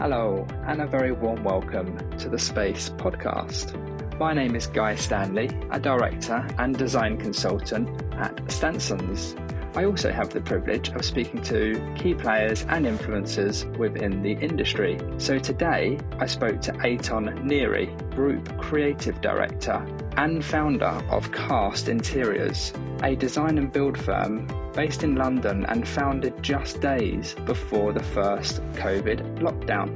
Hello, and a very warm welcome to the Space podcast. My name is Guy Stanley, a director and design consultant at Stansons. I also have the privilege of speaking to key players and influencers within the industry. So today I spoke to Etain Neary, Group Creative Director and founder of Cast Interiors, a design and build firm based in London and founded just days before the first COVID lockdown.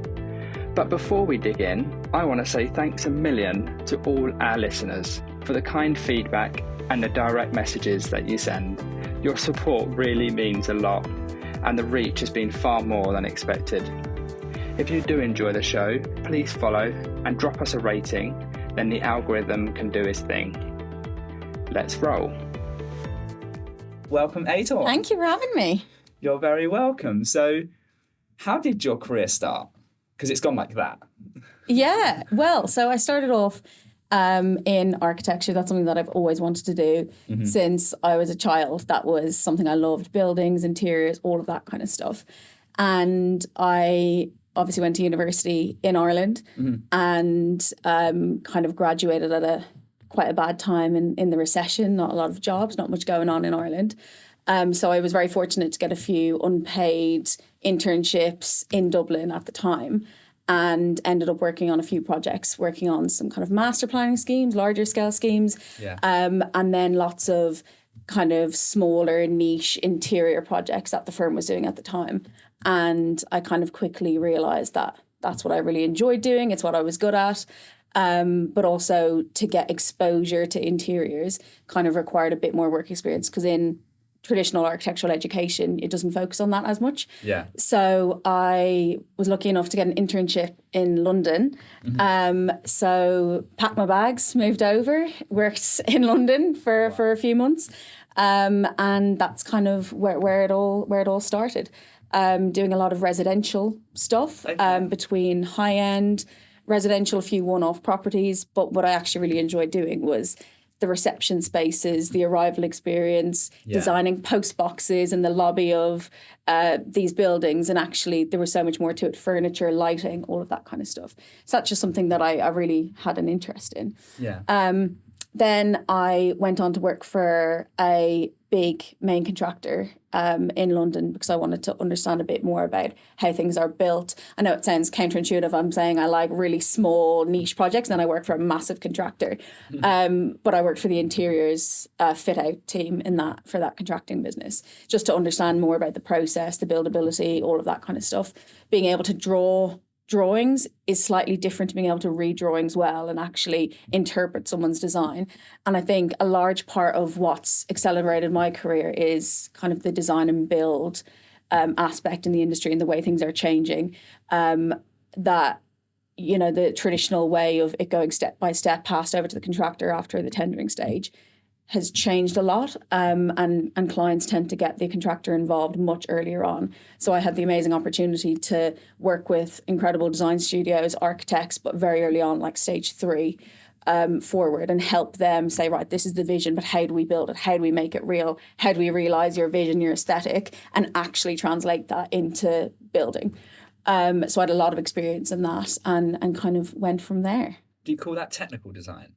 But before we dig in, I want to say thanks a million to all our listeners for the kind feedback and the direct messages that you send. Your support really means a lot, and the reach has been far more than expected. If you do enjoy the show, please follow and drop us a rating, then the algorithm can do its thing. Let's roll. Welcome, Etain. Thank you for having me. You're very welcome. So, how did your career start? Because it's gone like that. Yeah, well, so I started off in architecture. That's something that I've always wanted to do since I was a child. That was something I loved, buildings, interiors, all of that kind of stuff. And I obviously went to university in Ireland and kind of graduated at quite a bad time in the recession, not a lot of jobs, not much going on in Ireland. So I was very fortunate to get a few unpaid internships in Dublin at the time and ended up working on a few projects, working on some kind of master planning schemes, larger scale schemes, and then lots of kind of smaller niche interior projects that the firm was doing at the time. And I kind of quickly realised that that's what I really enjoyed doing. It's what I was good at. But also to get exposure to interiors kind of required a bit more work experience because in traditional architectural education, it doesn't focus on that as much. Yeah. So I was lucky enough to get an internship in London. So packed my bags, moved over, worked in London for a few months. And that's kind of where it all started. Doing a lot of residential stuff between high-end residential, a few one-off properties. But what I actually really enjoyed doing was the reception spaces, the arrival experience, designing post boxes in the lobby of these buildings. And actually there was so much more to it, furniture, lighting, all of that kind of stuff. So that's just something that I really had an interest in. Then I went on to work for a big main contractor in London because I wanted to understand a bit more about how things are built. I know it sounds counterintuitive. I'm saying I like really small niche projects and then I work for a massive contractor. But I worked for the interiors fit out team for that contracting business, just to understand more about the process, the buildability, all of that kind of stuff. Being able to draw drawings is slightly different to being able to read drawings well and actually interpret someone's design. And I think a large part of what's accelerated my career is kind of the design and build aspect in the industry and the way things are changing. That, you know, the traditional way of it going step by step passed over to the contractor after the tendering stage has changed a lot, and clients tend to get the contractor involved much earlier on. So I had the amazing opportunity to work with incredible design studios, architects, but very early on, like stage 3 forward, and help them say, right, this is the vision, but how do we build it? How do we make it real? How do we realise your vision, your aesthetic, and actually translate that into building? So I had a lot of experience in that and kind of went from there. Do you call that technical design?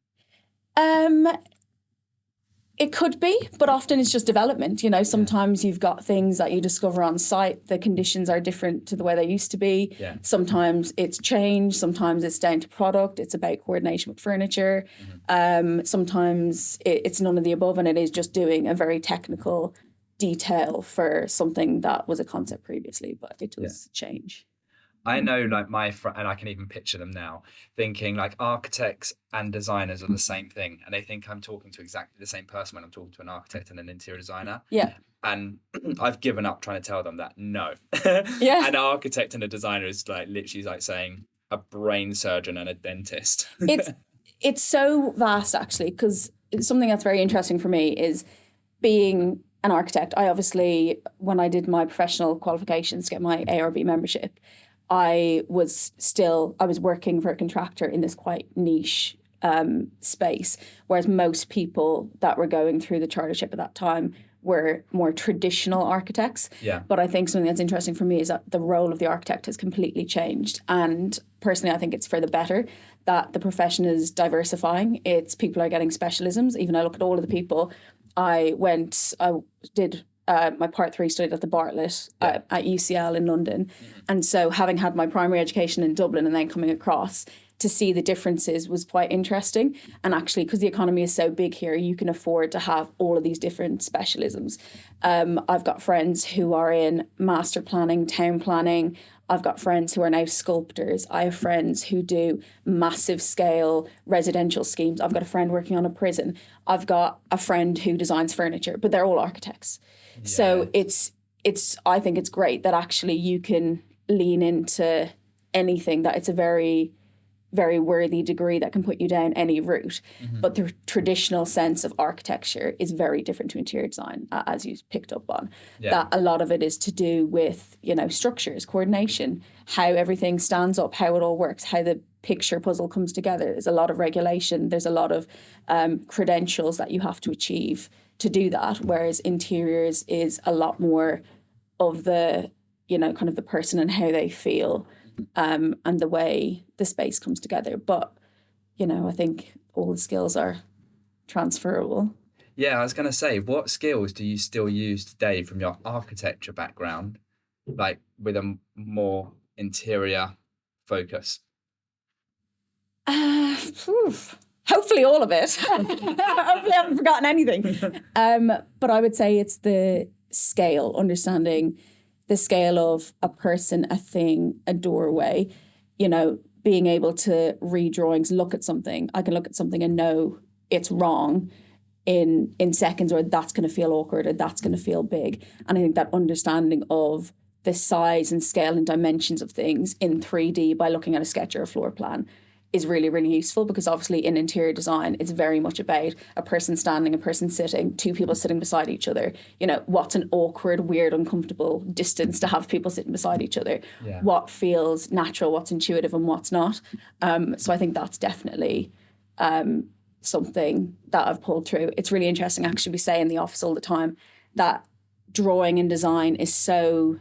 It could be, but often it's just development. You know, sometimes you've got things that you discover on site. The conditions are different to the way they used to be. Sometimes it's change. Sometimes it's down to product. It's about coordination with furniture. Sometimes it's none of the above, and it is just doing a very technical detail for something that was a concept previously, but it does change. I know, like my friend, and I can even picture them now, thinking like architects and designers are the same thing, and they think I'm talking to exactly the same person when I'm talking to an architect and an interior designer. And I've given up trying to tell them that no. An architect and a designer is like literally like saying a brain surgeon and a dentist. It's so vast actually, because something that's very interesting for me is being an architect. I obviously, when I did my professional qualifications to get my ARB membership, I was working for a contractor in this quite niche space, whereas most people that were going through the chartership at that time were more traditional architects. Yeah. But I think something that's interesting for me is that the role of the architect has completely changed. And personally, I think it's for the better that the profession is diversifying. People are getting specialisms. Even I look at all of the people. I did my part 3 studied at the Bartlett at UCL in London. And so having had my primary education in Dublin and then coming across to see the differences was quite interesting. And actually, because the economy is so big here, you can afford to have all of these different specialisms. I've got friends who are in master planning, town planning. I've got friends who are now sculptors. I have friends who do massive scale residential schemes. I've got a friend working on a prison. I've got a friend who designs furniture, but they're all architects. Yeah. So I think it's great that actually you can lean into anything, that it's a very, very worthy degree that can put you down any route. But the traditional sense of architecture is very different to interior design, as you picked up on. That a lot of it is to do with, structures, coordination, how everything stands up, how it all works, how the picture puzzle comes together. There's a lot of regulation. There's a lot of credentials that you have to achieve to do that. Whereas interiors is a lot more of the, kind of the person and how they feel. And the way the space comes together. But, I think all the skills are transferable. Yeah, I was going to say, what skills do you still use today from your architecture background, like with a more interior focus? Hopefully all of it. Hopefully I haven't forgotten anything. But I would say it's the scale, understanding the scale of a person, a thing, a doorway, being able to read drawings, look at something. I can look at something and know it's wrong in seconds, or that's going to feel awkward, or that's going to feel big. And I think that understanding of the size and scale and dimensions of things in 3D by looking at a sketch or a floor plan is really, really useful, because obviously in interior design, it's very much about a person standing, a person sitting, two people sitting beside each other. What's an awkward, weird, uncomfortable distance to have people sitting beside each other? Yeah. What feels natural, what's intuitive, and what's not? So I think that's definitely something that I've pulled through. It's really interesting, actually. We say in the office all the time that drawing and design is so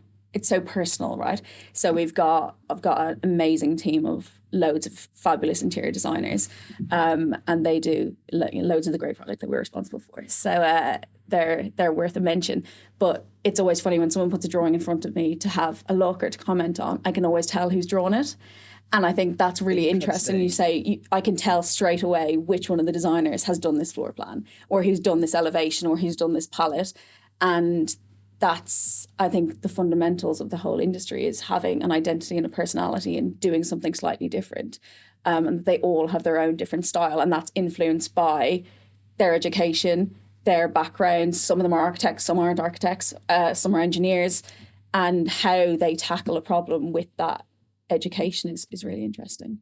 personal, right? So I've got an amazing team of loads of fabulous interior designers, and they do loads of the great projects that we're responsible for. So they're worth a mention. But it's always funny when someone puts a drawing in front of me to have a look or to comment on. I can always tell who's drawn it. And I think that's really interesting. You say, I can tell straight away which one of the designers has done this floor plan, or who's done this elevation, or who's done this palette. And that's, I think, the fundamentals of the whole industry, is having an identity and a personality and doing something slightly different. And they all have their own different style, and that's influenced by their education, their backgrounds. Some of them are architects, some aren't architects, some are engineers, and how they tackle a problem with that education is really interesting.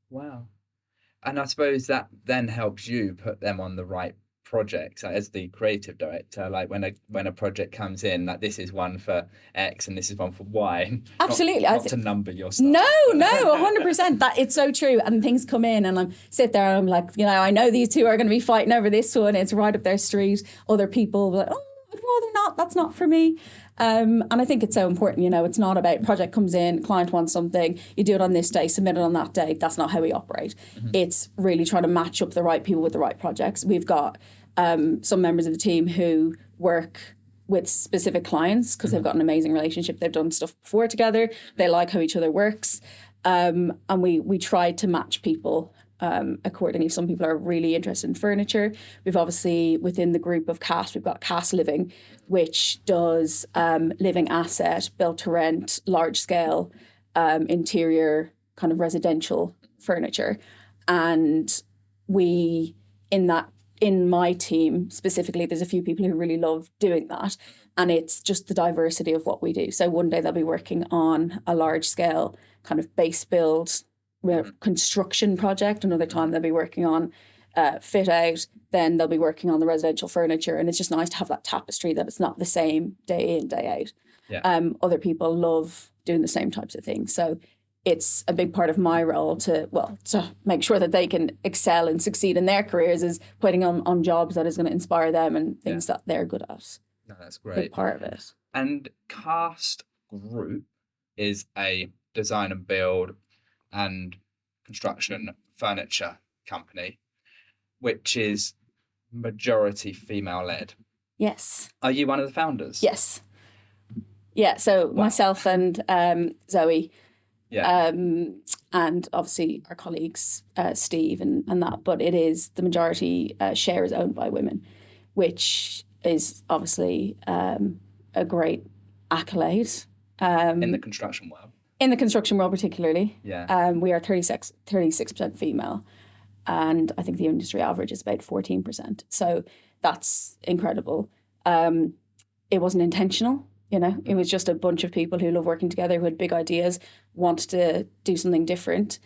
Wow. And I suppose that then helps you put them on the right projects, as the creative director, like when a project comes in, like this is one for X and this is one for Y. Absolutely. Not to number your stuff. No, 100%. That it's so true. And things come in and I'm sit there and I'm like, I know these two are going to be fighting over this one. It's right up their street. Other people will be like, oh, I'd rather not. That's not for me. And I think it's so important, it's not about project comes in, client wants something, you do it on this day, submit it on that day. That's not how we operate. Mm-hmm. It's really trying to match up the right people with the right projects. We've got some members of the team who work with specific clients because they've got an amazing relationship. They've done stuff before together. They like how each other works. And we try to match people accordingly. Some people are really interested in furniture. We've obviously, within the group of CAS, we've got CAS Living, which does living asset, built to rent, large scale, interior kind of residential furniture. And in my team specifically, there's a few people who really love doing that. And it's just the diversity of what we do. So one day they'll be working on a large scale kind of base build construction project. Another time they'll be working on fit out. Then they'll be working on the residential furniture. And it's just nice to have that tapestry, that it's not the same day in, day out. Yeah. Other people love doing the same types of things. So it's a big part of my role to make sure that they can excel and succeed in their careers, is putting on jobs that is going to inspire them and things that they're good at. No, that's big great. part of it. And Cast Group is a design and build and construction furniture company, which is majority female led. Yes. Are you one of the founders? Yes. Yeah. So Wow. myself and Zoe, Yeah. and obviously our colleagues, Steve and that, but it is the majority share is owned by women, which is obviously a great accolade. In the construction world. In the construction world particularly. Yeah. We are 36% female, and I think the industry average is about 14%. So that's incredible. It wasn't intentional. It was just a bunch of people who love working together, who had big ideas, wanted to do something different.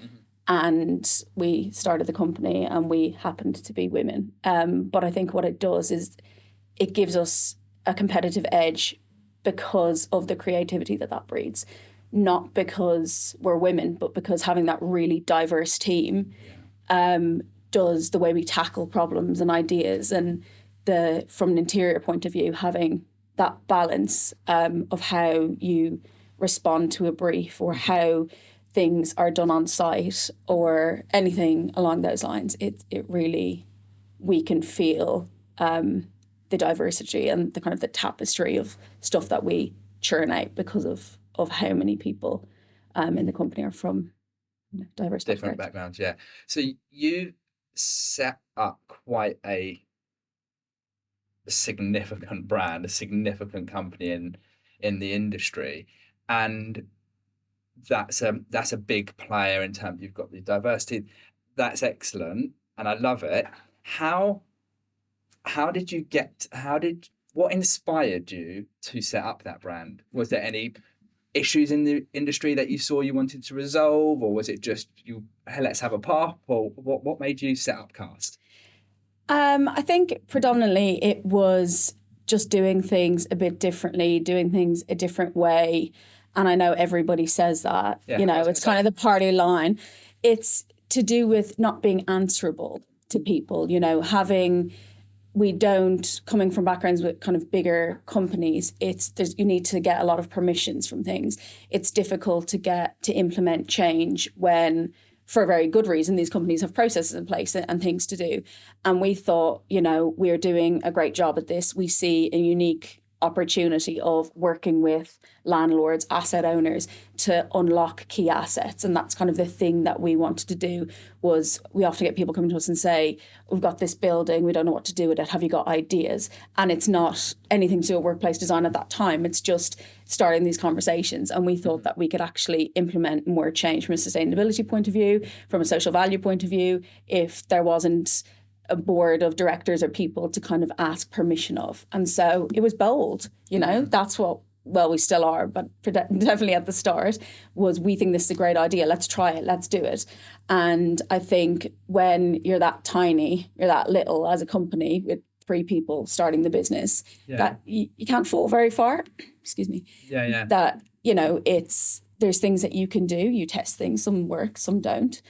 And we started the company and we happened to be women. But I think what it does is it gives us a competitive edge because of the creativity that breeds. Not because we're women, but because having that really diverse team does the way we tackle problems and ideas, and from an interior point of view, having that balance of how you respond to a brief or how things are done on site or anything along those lines. It really, we can feel the diversity and the kind of the tapestry of stuff that we churn out because of how many people in the company are from diverse different backgrounds. Yeah. So you set up quite a significant brand, a significant company in the industry, and that's a big player in terms, you've got the diversity. That's excellent, and I love it. How did what inspired you to set up that brand? Was there any issues in the industry that you saw you wanted to resolve, or was it just hey, let's have a pop, or what made you set up Cast? I think predominantly it was just doing things a bit differently, doing things a different way. And I know everybody says that, it's kind of the party line. It's to do with not being answerable to people, coming from backgrounds with kind of bigger companies, you need to get a lot of permissions from things. It's difficult to implement change when, for a very good reason, these companies have processes in place and things to do. And we thought, we're doing a great job at this. We see a unique opportunity of working with landlords, asset owners to unlock key assets. And that's kind of the thing that we wanted to do. Was we often get people coming to us and say, we've got this building, we don't know what to do with it, have you got ideas? And it's not anything to do with workplace design at that time, it's just starting these conversations. And we thought that we could actually implement more change from a sustainability point of view, from a social value point of view, if there wasn't a board of directors or people to kind of ask permission of. And so it was bold, that's what, well, we still are, but definitely at the start was, we think this is a great idea. Let's try it. Let's do it. And I think when you're that tiny, you're that little as a company with 3 people starting the business, that you can't fall very far. Excuse me. Yeah. That, there's things that you can do. You test things. Some work, some don't.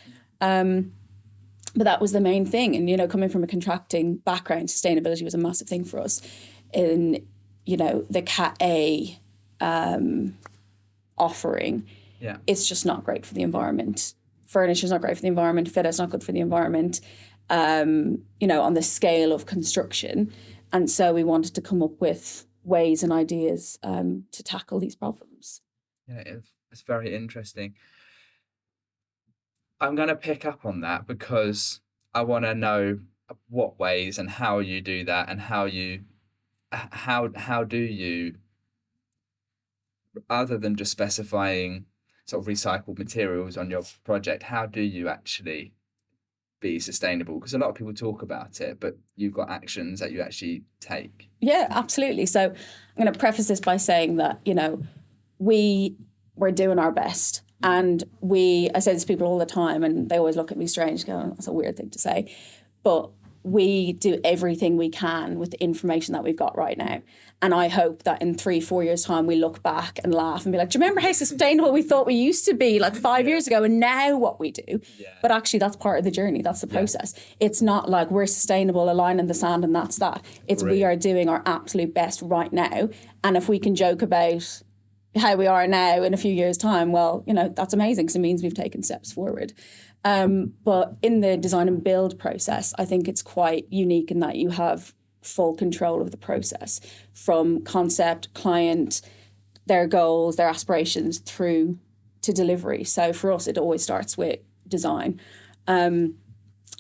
But that was the main thing. And, coming from a contracting background, sustainability was a massive thing for us. In, the Cat A offering, it's just not great for the environment. Furniture's not great for the environment. Fit's not good for the environment, on the scale of construction. And so we wanted to come up with ways and ideas to tackle these problems. Yeah, it's very interesting. I'm going to pick up on that because I want to know what ways and how you do that, and how do you, other than just specifying sort of recycled materials on your project, how do you actually be sustainable? Because a lot of people talk about it, but you've got actions that you actually take. Yeah, absolutely. So I'm going to preface this by saying that, we're doing our best. And I say this to people all the time, and they always look at me strange, going, that's a weird thing to say. But we do everything we can with the information that we've got right now. And I hope that in 3-4 years' time, we look back and laugh and be like, do you remember how sustainable we thought we used to be like 5 years ago, and now what we do? Yeah. But actually, that's part of the journey. That's the process. It's not like we're sustainable, a line in the sand, and that's that. It's we are doing our absolute best right now. And if we can joke about how we are now in a few years' time, well, that's amazing, because it means we've taken steps forward. But in the design and build process, I think it's quite unique in that you have full control of the process, from concept, client, their goals, their aspirations, through to delivery. So for us, it always starts with design, and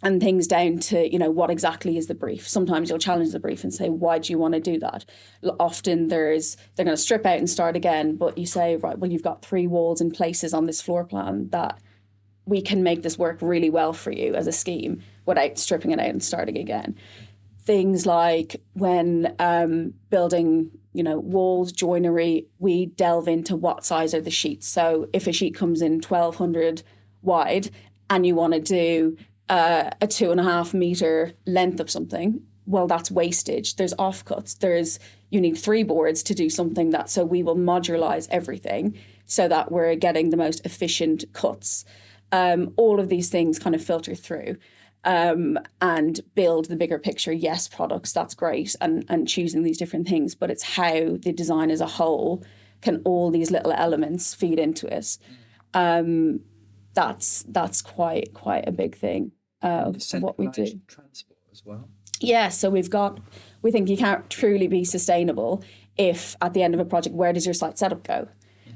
things down to, what exactly is the brief. Sometimes you'll challenge the brief and say, why do you want to do that? Often they're going to strip out and start again, but you say, right, well, you've got 3 walls and places on this floor plan that we can make this work really well for you as a scheme without stripping it out and starting again. Things like when building, walls, joinery, we delve into what size are the sheets. So if a sheet comes in 1,200 wide and you want to do a 2.5 meter length of something, well, that's wastage. There's offcuts. You need 3 boards to do something so we will modularize everything so that we're getting the most efficient cuts. All of these things kind of filter through. And build the bigger picture. Yes, products, that's great, and choosing these different things, but it's how the design as a whole can all these little elements feed into it. That's quite a big thing of what we do. Transport as well. Yeah, so we think you can't truly be sustainable if at the end of a project, where does your site setup go?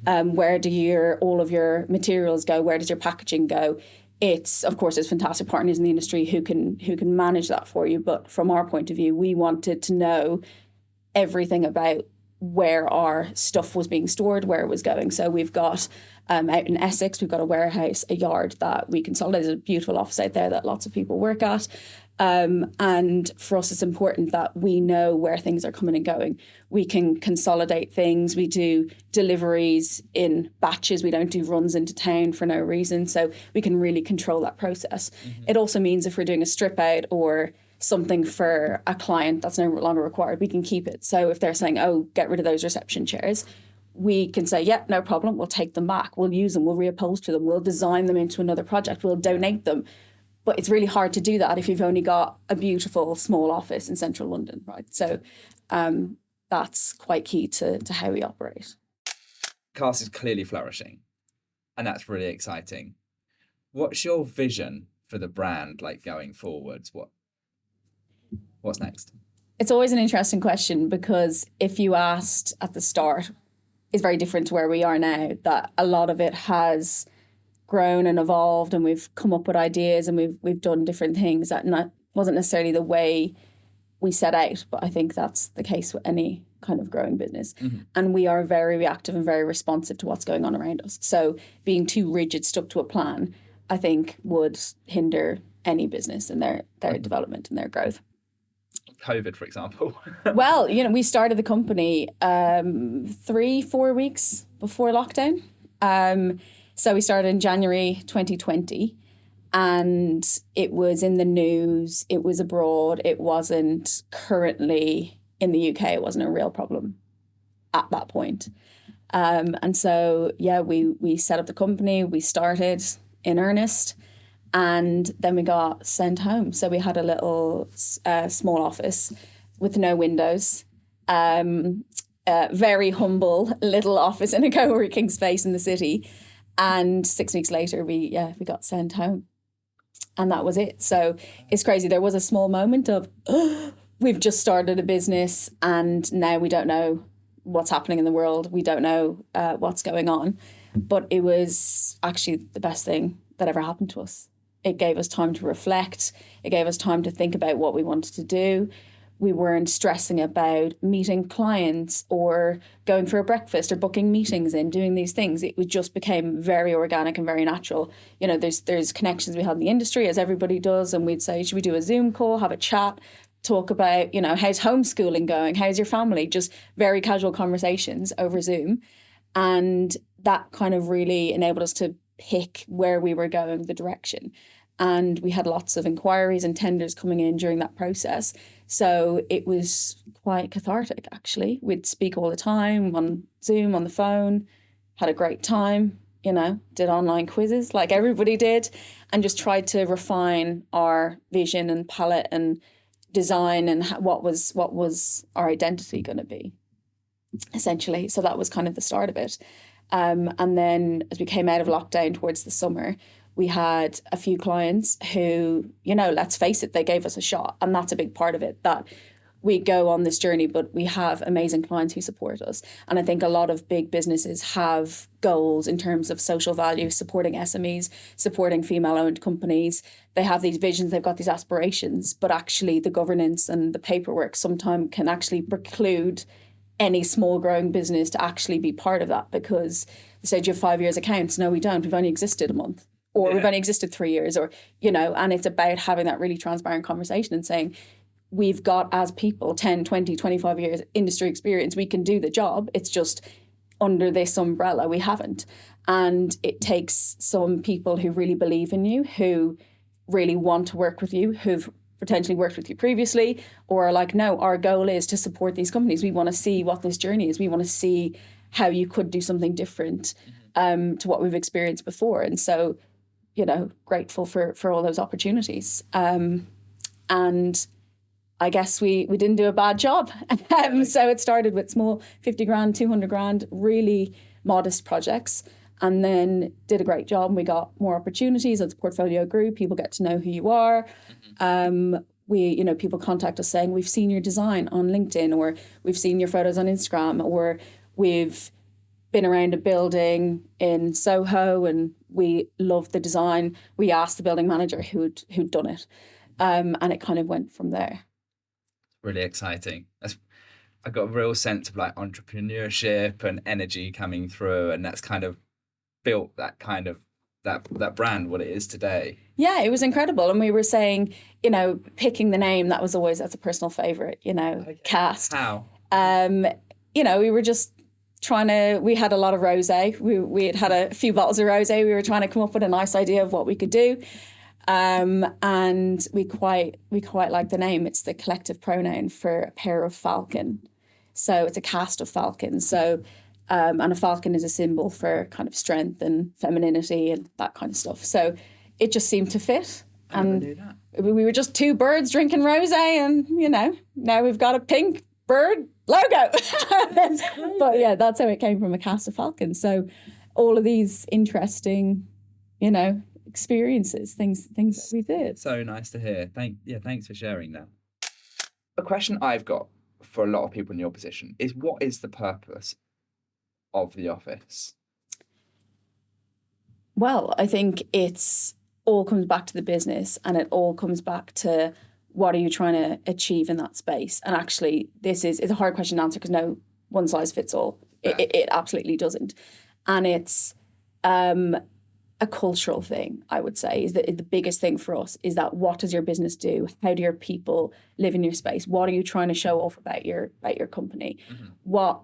Where do all of your materials go? Where does your packaging go? Of course, there's fantastic partners in the industry who can manage that for you. But from our point of view, we wanted to know everything about where our stuff was being stored, where it was going. So we've got out in Essex, we've got a warehouse, a yard that we consolidate. There's a beautiful office out there that lots of people work at. And for us, it's important that we know where things are coming and going. We can consolidate things. We do deliveries in batches. We don't do runs into town for no reason. So we can really control that process. Mm-hmm. It also means if we're doing a strip out or something for a client that's no longer required, we can keep it. So if they're saying, oh, get rid of those reception chairs, we can say, yeah, no problem. We'll take them back. We'll use them. We'll reupholster them. We'll design them into another project. We'll donate them. But it's really hard to do that if you've only got a beautiful small office in central London, right? So that's quite key to how we operate. Cast is clearly flourishing, and that's really exciting. What's your vision for the brand, like going forwards? What's next? It's always an interesting question, because if you asked at the start, it's very different to where we are now, that a lot of it has grown and evolved, and we've come up with ideas, and we've done different things that wasn't necessarily the way we set out. But I think that's the case with any kind of growing business. Mm-hmm. And we are very reactive and very responsive to what's going on around us. So being too rigid, stuck to a plan, I think would hinder any business in their development and their growth. COVID, for example. Well, we started the company 3-4 weeks before lockdown. So we started in January 2020, and it was in the news, it was abroad, it wasn't currently in the UK, it wasn't a real problem at that point. And so, we set up the company, we started in earnest, and then we got sent home. So we had a little small office with no windows, very humble little office in a co-working space in the city. And 6 weeks later, we got sent home, and that was it. So it's crazy. There was a small moment of, we've just started a business, and now we don't know what's happening in the world. We don't know what's going on. But it was actually the best thing that ever happened to us. It gave us time to reflect. It gave us time to think about what we wanted to do. We weren't stressing about meeting clients or going for a breakfast or booking meetings in, doing these things. It just became very organic and very natural. There's connections we had in the industry, as everybody does, and we'd say, should we do a Zoom call, have a chat, talk about, how's homeschooling going? How's your family? Just very casual conversations over Zoom. And that kind of really enabled us to pick where we were going, the direction. And we had lots of inquiries and tenders coming in during that process. So it was quite cathartic, actually. We'd speak all the time on Zoom, on the phone, had a great time, did online quizzes like everybody did, and just tried to refine our vision and palette and design and what was our identity going to be, essentially. So that was kind of the start of it. And then as we came out of lockdown towards the summer, we had a few clients who, let's face it, they gave us a shot. And that's a big part of it, that we go on this journey, but we have amazing clients who support us. And I think a lot of big businesses have goals in terms of social value, supporting SMEs, supporting female-owned companies. They have these visions, they've got these aspirations, but actually the governance and the paperwork sometimes can actually preclude any small growing business to actually be part of that, because they say, do you have 5 years accounts? No, we don't. We've only existed a month, or we've only existed 3 years, or, and it's about having that really transparent conversation and saying, we've got as people 10, 20, 25 years industry experience. We can do the job. It's just under this umbrella, we haven't. And it takes some people who really believe in you, who really want to work with you, who've potentially worked with you previously, or are like, no, our goal is to support these companies. We want to see what this journey is. We want to see how you could do something different to what we've experienced before. And so, grateful for all those opportunities. And I guess we didn't do a bad job. So it started with small 50 grand, 200 grand, really modest projects, and then did a great job. And we got more opportunities as the portfolio grew. People get to know who you are. People contact us saying, we've seen your design on LinkedIn, or we've seen your photos on Instagram, or we've been around a building in Soho and we loved the design. We asked the building manager who'd done it. And it kind of went from there. Really exciting. I got a real sense of like entrepreneurship and energy coming through, and that's kind of built that kind of that brand what it is today. Yeah, it was incredible. And we were saying, picking the name, that's a personal favorite, Okay. Cast. How? We were just we had a lot of rosé. We had a few bottles of rosé. We were trying to come up with a nice idea of what we could do. And we quite like the name. It's the collective pronoun for a pair of falcon. So it's a cast of falcons. So, and a falcon is a symbol for kind of strength and femininity and that kind of stuff. So it just seemed to fit. I never knew that. We were just two birds drinking rosé, and, now we've got a pink bird logo. But yeah, that's how it came from, a cast of falcons. So all of these interesting, experiences, things that we did. So nice to hear. Thanks for sharing that. A question I've got for a lot of people in your position is, what is the purpose of the office? Well, I think it's all comes back to the business, and it all comes back to what are you trying to achieve in that space. And actually, it's a hard question to answer, because no one size fits all. Yeah. It absolutely doesn't. And it's a cultural thing, I would say, is the biggest thing for us, is that what does your business do? How do your people live in your space? What are you trying to show off about your company? Mm-hmm. What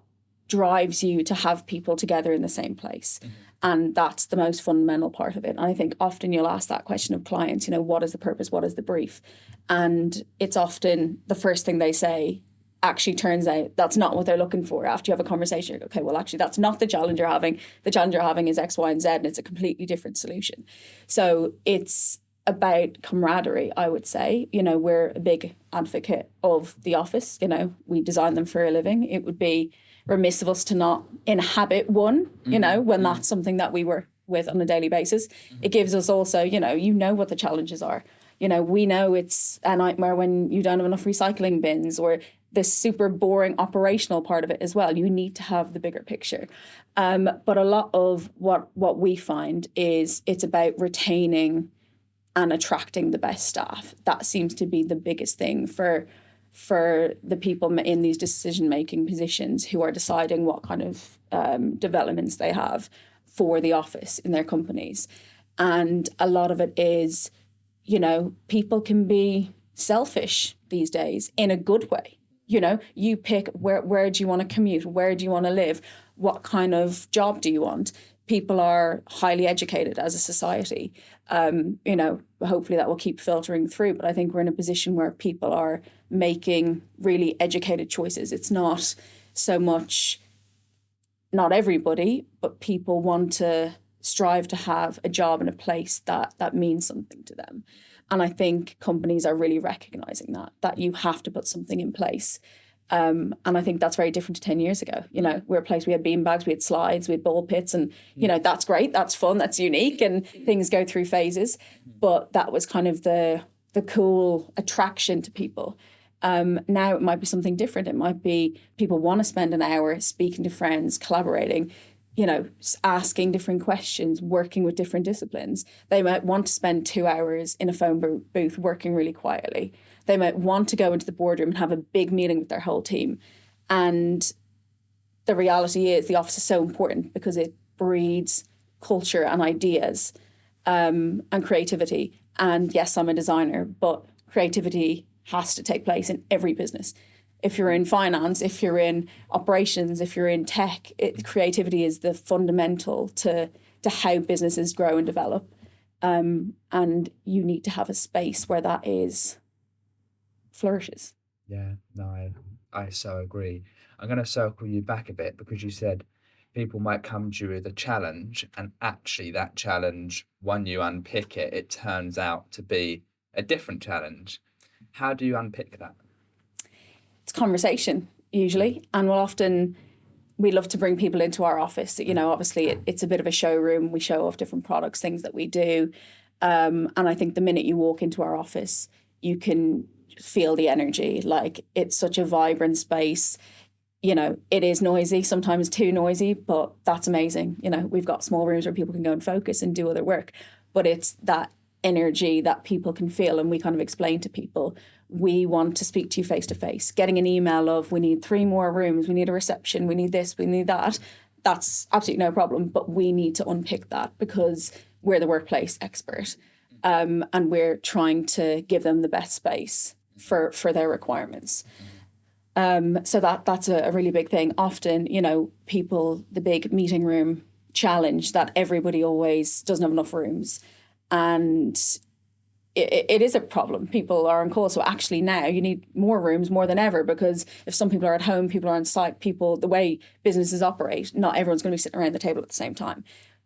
drives you to have people together in the same place? Mm-hmm. And that's the most fundamental part of it. And I think often you'll ask that question of clients, what is the purpose? What is the brief? And it's often the first thing they say actually turns out that's not what they're looking for. After you have a conversation, you go, okay, well, actually, that's not the challenge you're having. The challenge you're having is X, Y, and Z, and it's a completely different solution. So it's about camaraderie, I would say. We're a big advocate of the office. We design them for a living. It would be remiss of us to not inhabit one, when that's something that we work with on a daily basis. Mm-hmm. It gives us also, what the challenges are. We know it's a nightmare when you don't have enough recycling bins, or this super boring operational part of it as well. You need to have the bigger picture. But a lot of what we find is it's about retaining and attracting the best staff. That seems to be the biggest thing for the people in these decision-making positions who are deciding what kind of developments they have for the office in their companies. And a lot of it is, people can be selfish these days in a good way. You pick where do you want to commute? Where do you want to live? What kind of job do you want? people are highly educated as a society. Hopefully that will keep filtering through. But I think we're in a position where people are making really educated choices. It's not so much, not everybody, but people want to strive to have a job in a place that means something to them. And I think companies are really recognizing that you have to put something in place. And I think that's very different to 10 years ago. We're a place, we had beanbags, we had slides, we had ball pits, and, that's great, that's fun, that's unique, and things go through phases. But that was kind of the cool attraction to people. Now it might be something different. It might be people want to spend an hour speaking to friends, collaborating, asking different questions, working with different disciplines. They might want to spend 2 hours in a phone booth working really quietly. They might want to go into the boardroom and have a big meeting with their whole team. And the reality is the office is so important because it breeds culture and ideas and creativity. And yes, I'm a designer, but creativity has to take place in every business. If you're in finance, if you're in operations, if you're in tech, creativity is the fundamental to how businesses grow and develop. And you need to have a space where that flourishes. Yeah, no, I so agree. I'm going to circle you back a bit because you said people might come to you with a challenge, and actually that challenge, when you unpick it, it turns out to be a different challenge. How do you unpick that? It's conversation usually, and we love to bring people into our office. Obviously it's a bit of a showroom. We show off different products, things that we do, and I think the minute you walk into our office, you can feel the energy. Like, it's such a vibrant space. It is noisy, sometimes too noisy, but that's amazing. We've got small rooms where people can go and focus and do other work, but it's that energy that people can feel. And we kind of explain to people, we want to speak to you face to face. Getting an email of, we need 3 more rooms, we need a reception, we need this, we need that, that's absolutely no problem. But we need to unpick that because we're the workplace expert, and we're trying to give them the best space for their requirements. So that's a really big thing. Often, people, the big meeting room challenge that everybody always doesn't have enough rooms. And it is a problem. People are on call. So actually now you need more rooms more than ever, because if some people are at home, people are on site, the way businesses operate, not everyone's going to be sitting around the table at the same time.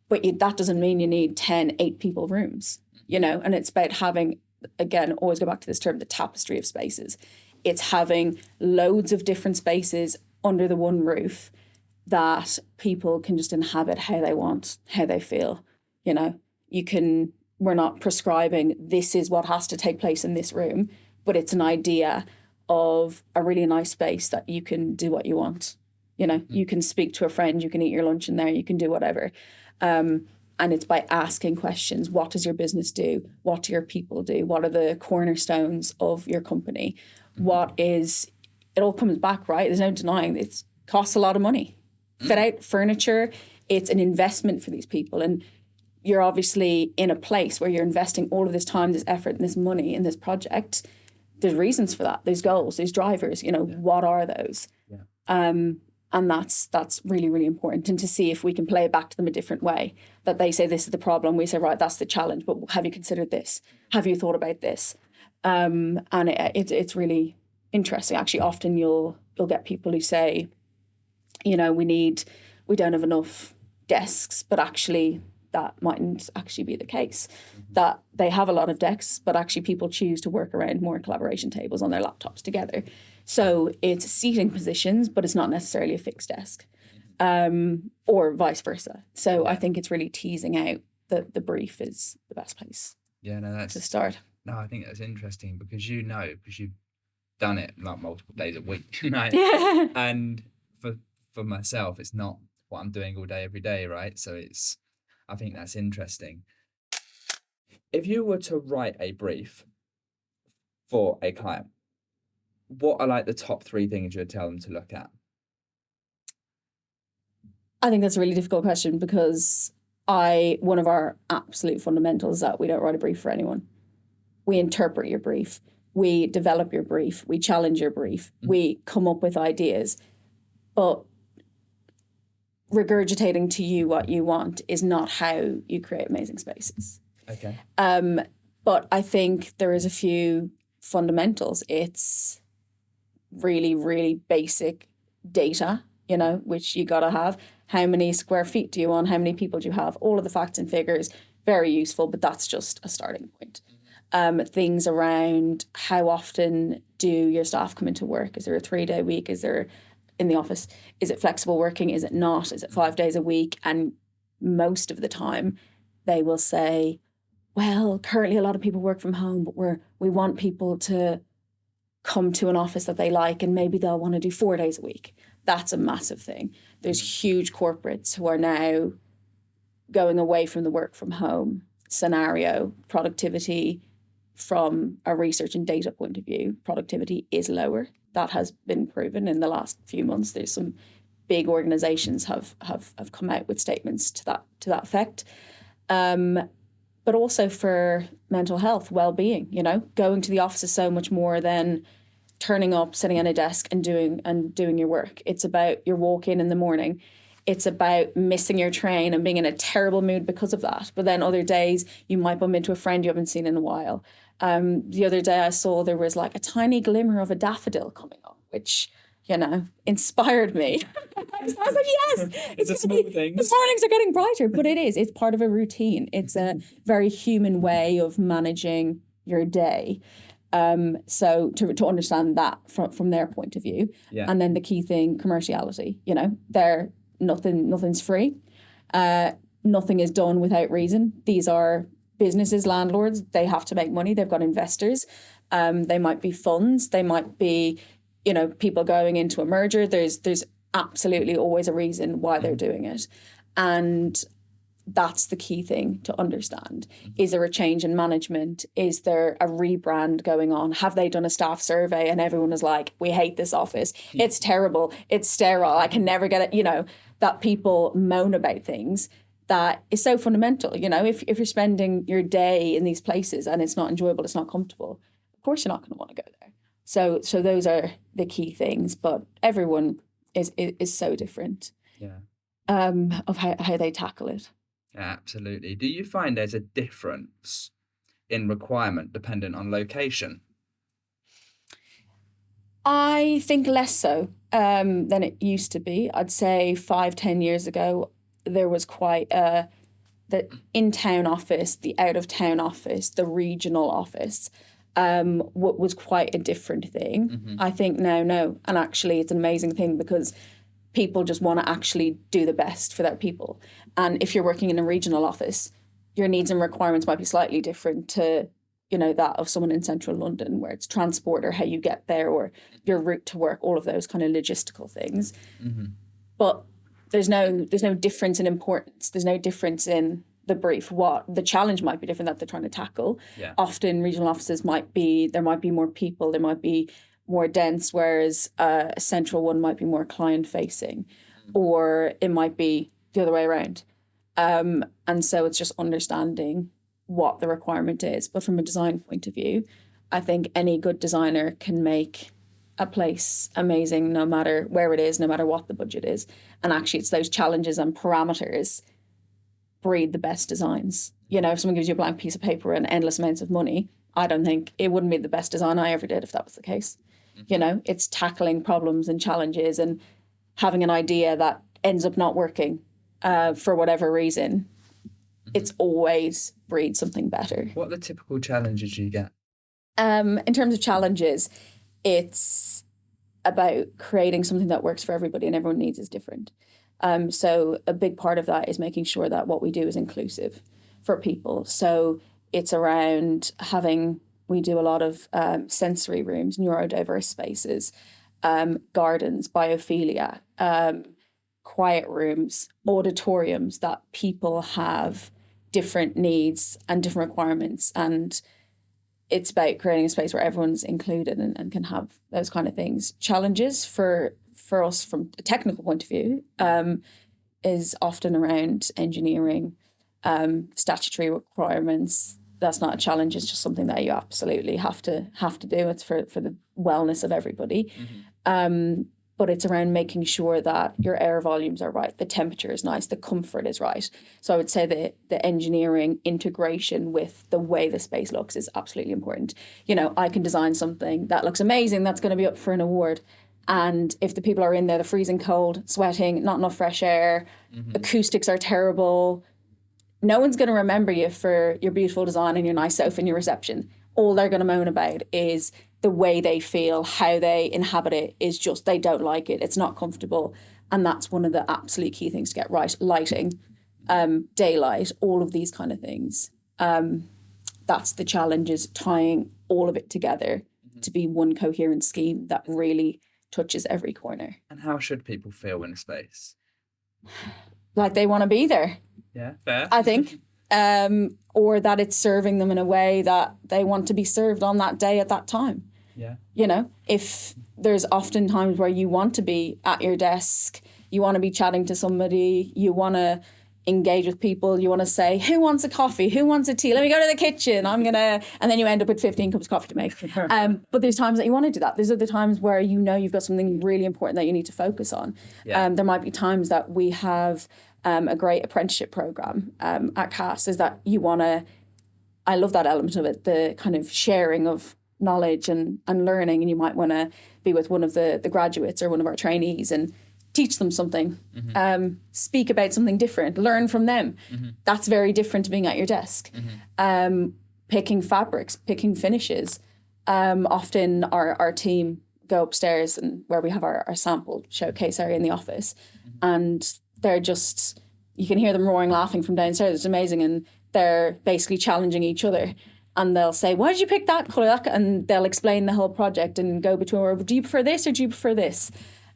But that doesn't mean you need 10, 8 people rooms, and it's about having, again, always go back to this term, the tapestry of spaces. It's having loads of different spaces under the one roof that people can just inhabit how they want, how they feel. We're not prescribing this is what has to take place in this room, but it's an idea of a really nice space that you can do what you want. You can speak to a friend, you can eat your lunch in there, you can do whatever. And it's by asking questions. What does your business do? What do your people do? What are the cornerstones of your company? It all comes back, right? There's no denying it costs a lot of money. Fit out furniture, it's an investment for these people. And you're obviously in a place where you're investing all of this time, this effort, and this money in this project. There's reasons for that. There's goals, there's drivers, what are those? Yeah. And that's really, really important. And to see if we can play it back to them a different way, that they say this is the problem, we say, right, that's the challenge, but have you considered this? Have you thought about this? And it's really interesting. Actually, often you'll get people who say, we don't have enough desks, but actually that mightn't actually be the case. That they have a lot of desks, but actually people choose to work around more collaboration tables on their laptops together. So it's seating positions, but it's not necessarily a fixed desk, or vice versa. So I think it's really teasing out that the brief is the best place to start. No, I think that's interesting because you've done it like multiple days a week. Right? Yeah. And for myself, it's not what I'm doing all day, every day, right? So I think that's interesting. If you were to write a brief for a client, what are like the top 3 things you'd tell them to look at? I think that's a really difficult question because one of our absolute fundamentals is that we don't write a brief for anyone. We interpret your brief. We develop your brief. We challenge your brief. We come up with ideas. But regurgitating to you what you want is not how you create amazing spaces. Okay. But I think there is a few fundamentals. It's really, really basic data, which you got to have. How many square feet do you want? How many people do you have? All of the facts and figures, very useful, but that's just a starting point. Things around how often do your staff come into work? Is there a 3-day week? Is there in the office? Is it flexible working? Is it not? Is it 5 days a week? And most of the time they will say, well, currently a lot of people work from home, but we want people to come to an office that they like, and maybe they'll want to do 4 days a week. That's a massive thing. There's huge corporates who are now going away from the work from home scenario. Productivity from a research and data point of view, productivity is lower. That has been proven in the last few months. There's some big organizations have come out with statements to that effect. But also for mental health, well-being, going to the office is so much more than turning up, sitting at a desk and doing your work. It's about your walk in the morning. It's about missing your train and being in a terrible mood because of that. But then other days you might bump into a friend you haven't seen in a while. The other day I saw there was like a tiny glimmer of a daffodil coming up, which, inspired me. I was like, yes, it's a small thing. The mornings are getting brighter, but it's part of a routine. It's a very human way of managing your day. So to understand that from their point of view. Yeah. And then the key thing, commerciality, nothing's free. Nothing is done without reason. These are businesses, landlords, they have to make money. They've got investors. They might be funds. They might be, people going into a merger. There's absolutely always a reason why they're doing it. And that's the key thing to understand. Is there a change in management? Is there a rebrand going on? Have they done a staff survey and everyone is like, we hate this office. It's terrible. It's sterile. I can never get it. That people moan about things. That is so fundamental. If you're spending your day in these places and it's not enjoyable, it's not comfortable, of course you're not going to want to go there. So those are the key things. But everyone is so different. Yeah. Of how they tackle it. Absolutely. Do you find there's a difference in requirement dependent on location? I think less so than it used to be. I'd say 5-10 years ago, there was quite the in-town office, the out-of-town office, the regional office was quite a different thing. Mm-hmm. I think now, no. And actually, it's an amazing thing because people just want to actually do the best for their people. And if you're working in a regional office, your needs and requirements might be slightly different to, that of someone in central London, where it's transport or how you get there or your route to work, all of those kind of logistical things. Mm-hmm. But there's no difference in importance. There's no difference in the brief. What the challenge might be different that they're trying to tackle. Yeah. Often regional offices there might be more people, there might be more dense, whereas a central one might be more client facing, or it might be the other way around. And so it's just understanding what the requirement is. But from a design point of view, I think any good designer can make a place amazing no matter where it is, no matter what the budget is. And actually it's those challenges and parameters breed the best designs. If someone gives you a blank piece of paper and endless amounts of money, I don't think it wouldn't be the best design I ever did if that was the case. It's tackling problems and challenges and having an idea that ends up not working for whatever reason. Mm-hmm. It's always breed something better. What are the typical challenges you get? In terms of challenges, it's about creating something that works for everybody and everyone needs is different. So a big part of that is making sure that what we do is inclusive for people. So it's around we do a lot of sensory rooms, neurodiverse spaces, gardens, biophilia, quiet rooms, auditoriums that people have different needs and different requirements. And it's about creating a space where everyone's included and can have those kind of things. Challenges for us from a technical point of view is often around engineering, statutory requirements. That's not a challenge. It's just something that you absolutely have to do. It's for the wellness of everybody. Mm-hmm. but it's around making sure that your air volumes are right, the temperature is nice, the comfort is right. So I would say that the engineering integration with the way the space looks is absolutely important. You know, I can design something that looks amazing, that's going to be up for an award. And if the people are in there, they're freezing cold, sweating, not enough fresh air, acoustics are terrible, no one's going to remember you for your beautiful design and your nice sofa and your reception. All they're going to moan about is the way they feel, how they inhabit it is just, they don't like it. It's not comfortable. And that's one of the absolute key things to get right. Lighting, daylight, all of these kind of things. That's the challenge, is tying all of it together to be one coherent scheme that really touches every corner. And how should people feel in a space? Like they want to be there. Yeah, fair. I think. Or that it's serving them in a way that they want to be served on that day at that time. Yeah. You know, if there's often times where you want to be at your desk, you want to be chatting to somebody, you want to engage with people, you want to say, who wants a coffee? Who wants a tea? Let me go to the kitchen. And then you end up with 15 cups of coffee to make. But there's times that you want to do that. There's other times where you know you've got something really important that you need to focus on. Yeah. There might be times that we have a great apprenticeship program at CAS, is that you want to, I love that element of it, the kind of sharing of knowledge and learning, and you might want to be with one of the graduates or one of our trainees and teach them something, speak about something different, learn from them. That's very different to being at your desk. Picking fabrics, picking finishes. Often our team go upstairs and where we have our sample showcase area in the office, and they're just, you can hear them roaring laughing from downstairs. It's amazing. And they're basically challenging each other. And they'll say, why did you pick that colour? And they'll explain the whole project and go between, or do you prefer this or do you prefer this?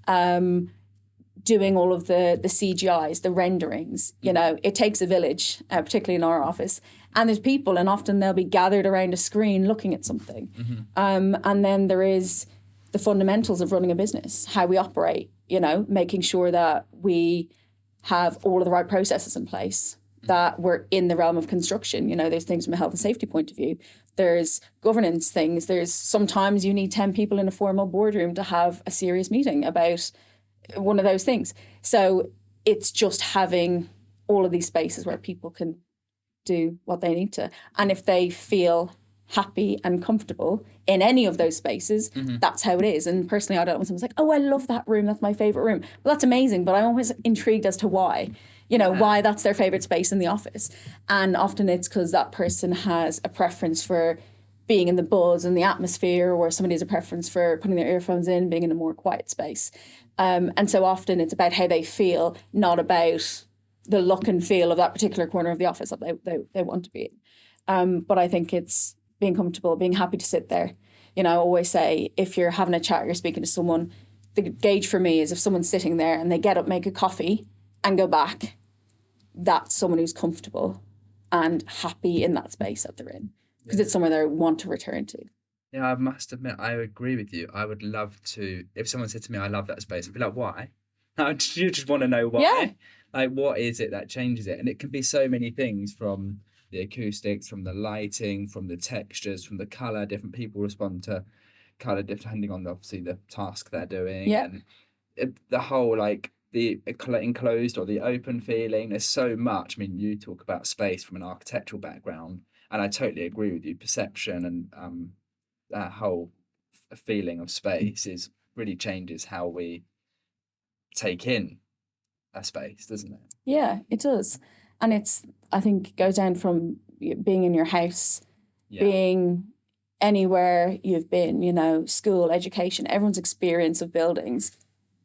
Doing all of the CGIs, the renderings, you know, it takes a village, particularly in our office. And there's people, and often they'll be gathered around a screen looking at something. And then there is the fundamentals of running a business, how we operate, you know, making sure that we have all of the right processes in place, that we're in the realm of construction. You know, there's things from a health and safety point of view. There's governance things. There's sometimes you need 10 people in a formal boardroom to have a serious meeting about one of those things. So it's just having all of these spaces where people can do what they need to. And if they feel happy and comfortable in any of those spaces, that's how it is. And personally, I don't want someone's like, oh, I love that room, that's my favorite room. Well, that's amazing, but I'm always intrigued as to why, you know, why that's their favorite space in the office. And often it's because that person has a preference for being in the buzz and the atmosphere, or somebody has a preference for putting their earphones in, being in a more quiet space. And so often it's about how they feel, not about the look and feel of that particular corner of the office that they want to be in. But I think it's being comfortable, being happy to sit there. You know, I always say, if you're having a chat, you're speaking to someone, the gauge for me is if someone's sitting there and they get up, make a coffee and go back, that's someone who's comfortable and happy in that space that they're in, because it's somewhere they want to return to. Yeah, I must admit, I agree with you. I would love to, if someone said to me, I love that space, I'd be like, why? You just want to know why. Yeah. Like, what is it that changes it? And it can be so many things, from the acoustics, from the lighting, from the textures, from the colour. Different people respond to colour depending on, obviously, the task they're doing. Yeah. And the whole, like, the enclosed or the open feeling. There's so much. I mean, you talk about space from an architectural background, and I totally agree with you. Perception and that whole feeling of space is really changes how we take in a space, doesn't it? Yeah, it does. And it's, I think, goes down from being in your house, being anywhere you've been, you know, school, education, everyone's experience of buildings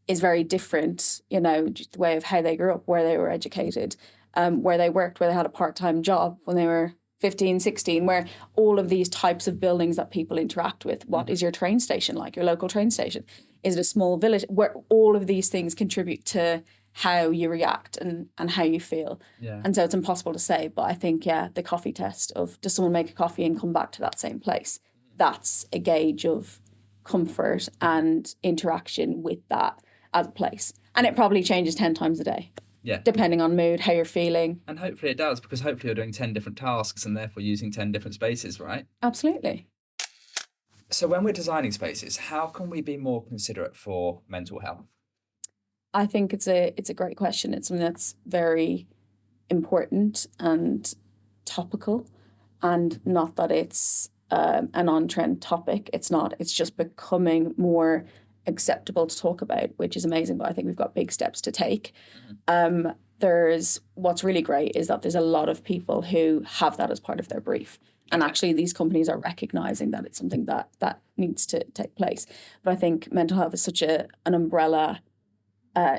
is very different, you know, just the way of how they grew up, where they were educated, where they worked, where they had a part-time job when they were 15, 16, where all of these types of buildings that people interact with. What is your train station like, your local train station? Is it a small village? Where all of these things contribute to how you react and how you feel. Yeah. And so it's impossible to say, but I think, the coffee test of, does someone make a coffee and come back to that same place? That's a gauge of comfort and interaction with that as a place. And it probably changes 10 times a day. Yeah. Depending on mood, how you're feeling. And hopefully it does, because hopefully you're doing 10 different tasks and therefore using 10 different spaces, right? Absolutely. So when we're designing spaces, how can we be more considerate for mental health? I think it's a great question. It's something that's very important and topical, and not that it's an on-trend topic. It's not. It's just becoming more acceptable to talk about, which is amazing. But I think we've got big steps to take. There's what's really great is that there's a lot of people who have that as part of their brief. And actually, these companies are recognizing that it's something that needs to take place. But I think mental health is such an umbrella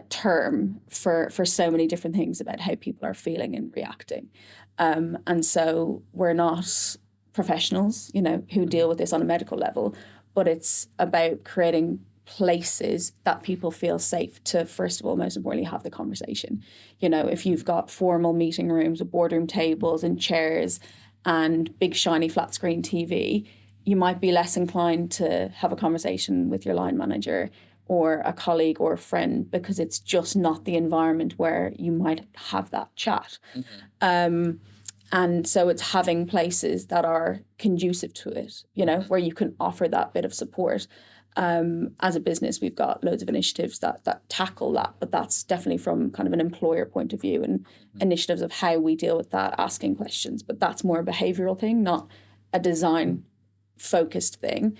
term for so many different things about how people are feeling and reacting. And so we're not professionals, who deal with this on a medical level, but it's about creating places that people feel safe to, first of all, most importantly, have the conversation. If you've got formal meeting rooms with boardroom tables and chairs and big shiny flat screen TV, you might be less inclined to have a conversation with your line manager or a colleague or a friend, because it's just not the environment where you might have that chat. And so it's having places that are conducive to it, where you can offer that bit of support. As a business, we've got loads of initiatives that tackle that, but that's definitely from kind of an employer point of view, and initiatives of how we deal with that, asking questions. But that's more a behavioural thing, not a design focused thing.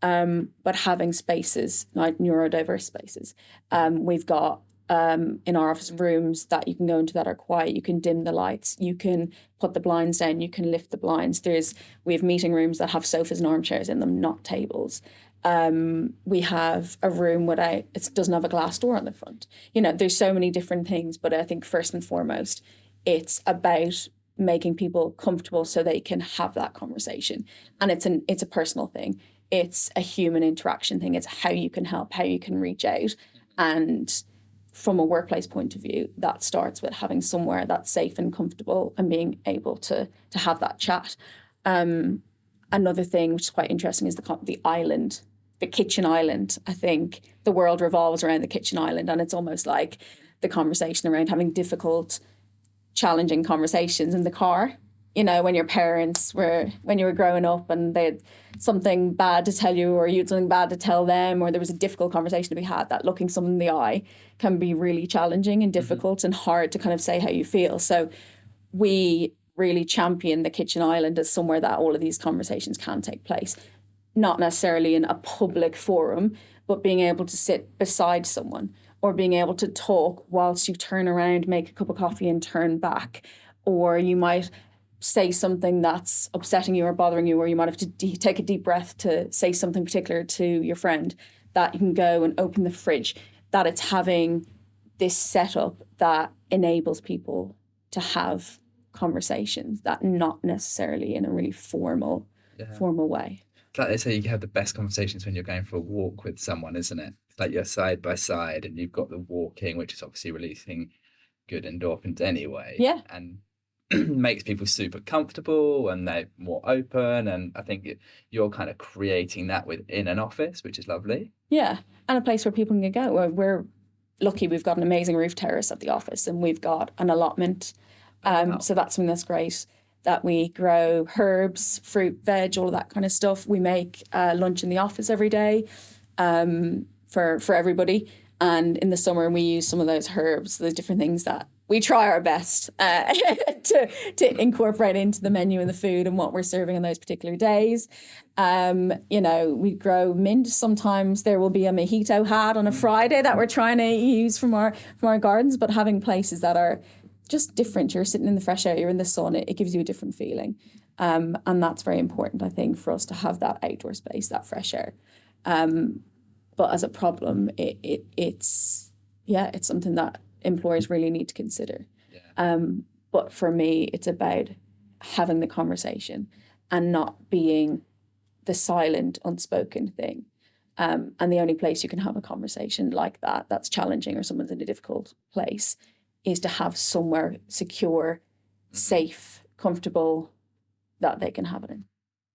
But having spaces like neurodiverse spaces. We've got in our office rooms that you can go into that are quiet. You can dim the lights. You can put the blinds down. You can lift the blinds. We have meeting rooms that have sofas and armchairs in them, not tables. We have a room it doesn't have a glass door on the front. There's so many different things, but I think first and foremost, it's about making people comfortable so they can have that conversation. And it's a personal thing. It's a human interaction thing. It's how you can help, how you can reach out. And from a workplace point of view, that starts with having somewhere that's safe and comfortable and being able to have that chat. Another thing which is quite interesting is the island, the kitchen island. I think the world revolves around the kitchen island, and it's almost like the conversation around having difficult, challenging conversations in the car. When your parents when you were growing up and they had something bad to tell you, or you had something bad to tell them, or there was a difficult conversation to be had, that looking someone in the eye can be really challenging and difficult and hard to kind of say how you feel. So we really champion the kitchen island as somewhere that all of these conversations can take place. Not necessarily in a public forum, but being able to sit beside someone, or being able to talk whilst you turn around, make a cup of coffee and turn back. Or you might say something that's upsetting you or bothering you, or you might have to take a deep breath to say something particular to your friend, that you can go and open the fridge. That it's having this setup that enables people to have conversations, that not necessarily in a really formal way. It's like they say, you have the best conversations when you're going for a walk with someone, isn't it? It's like you're side by side and you've got the walking, which is obviously releasing good endorphins anyway. Yeah. And makes people super comfortable and they're more open. And I think you're kind of creating that within an office, which is lovely. Yeah. And a place where people can go. We're lucky we've got an amazing roof terrace at the office, and we've got an allotment. Wow. So that's something that's great, that we grow herbs, fruit, veg, all of that kind of stuff. We make lunch in the office every day for everybody. And in the summer, we use some of those herbs, those different things that we try our best to incorporate into the menu and the food and what we're serving on those particular days. We grow mint. Sometimes there will be a mojito hat on a Friday that we're trying to use from our gardens, but having places that are just different. You're sitting in the fresh air, you're in the sun, it gives you a different feeling. And that's very important, I think, for us to have that outdoor space, that fresh air. But as a problem, it's something that employers really need to consider. Yeah. But for me, it's about having the conversation and not being the silent, unspoken thing. And the only place you can have a conversation like that, that's challenging, or someone's in a difficult place, is to have somewhere secure, safe, comfortable, that they can have it in.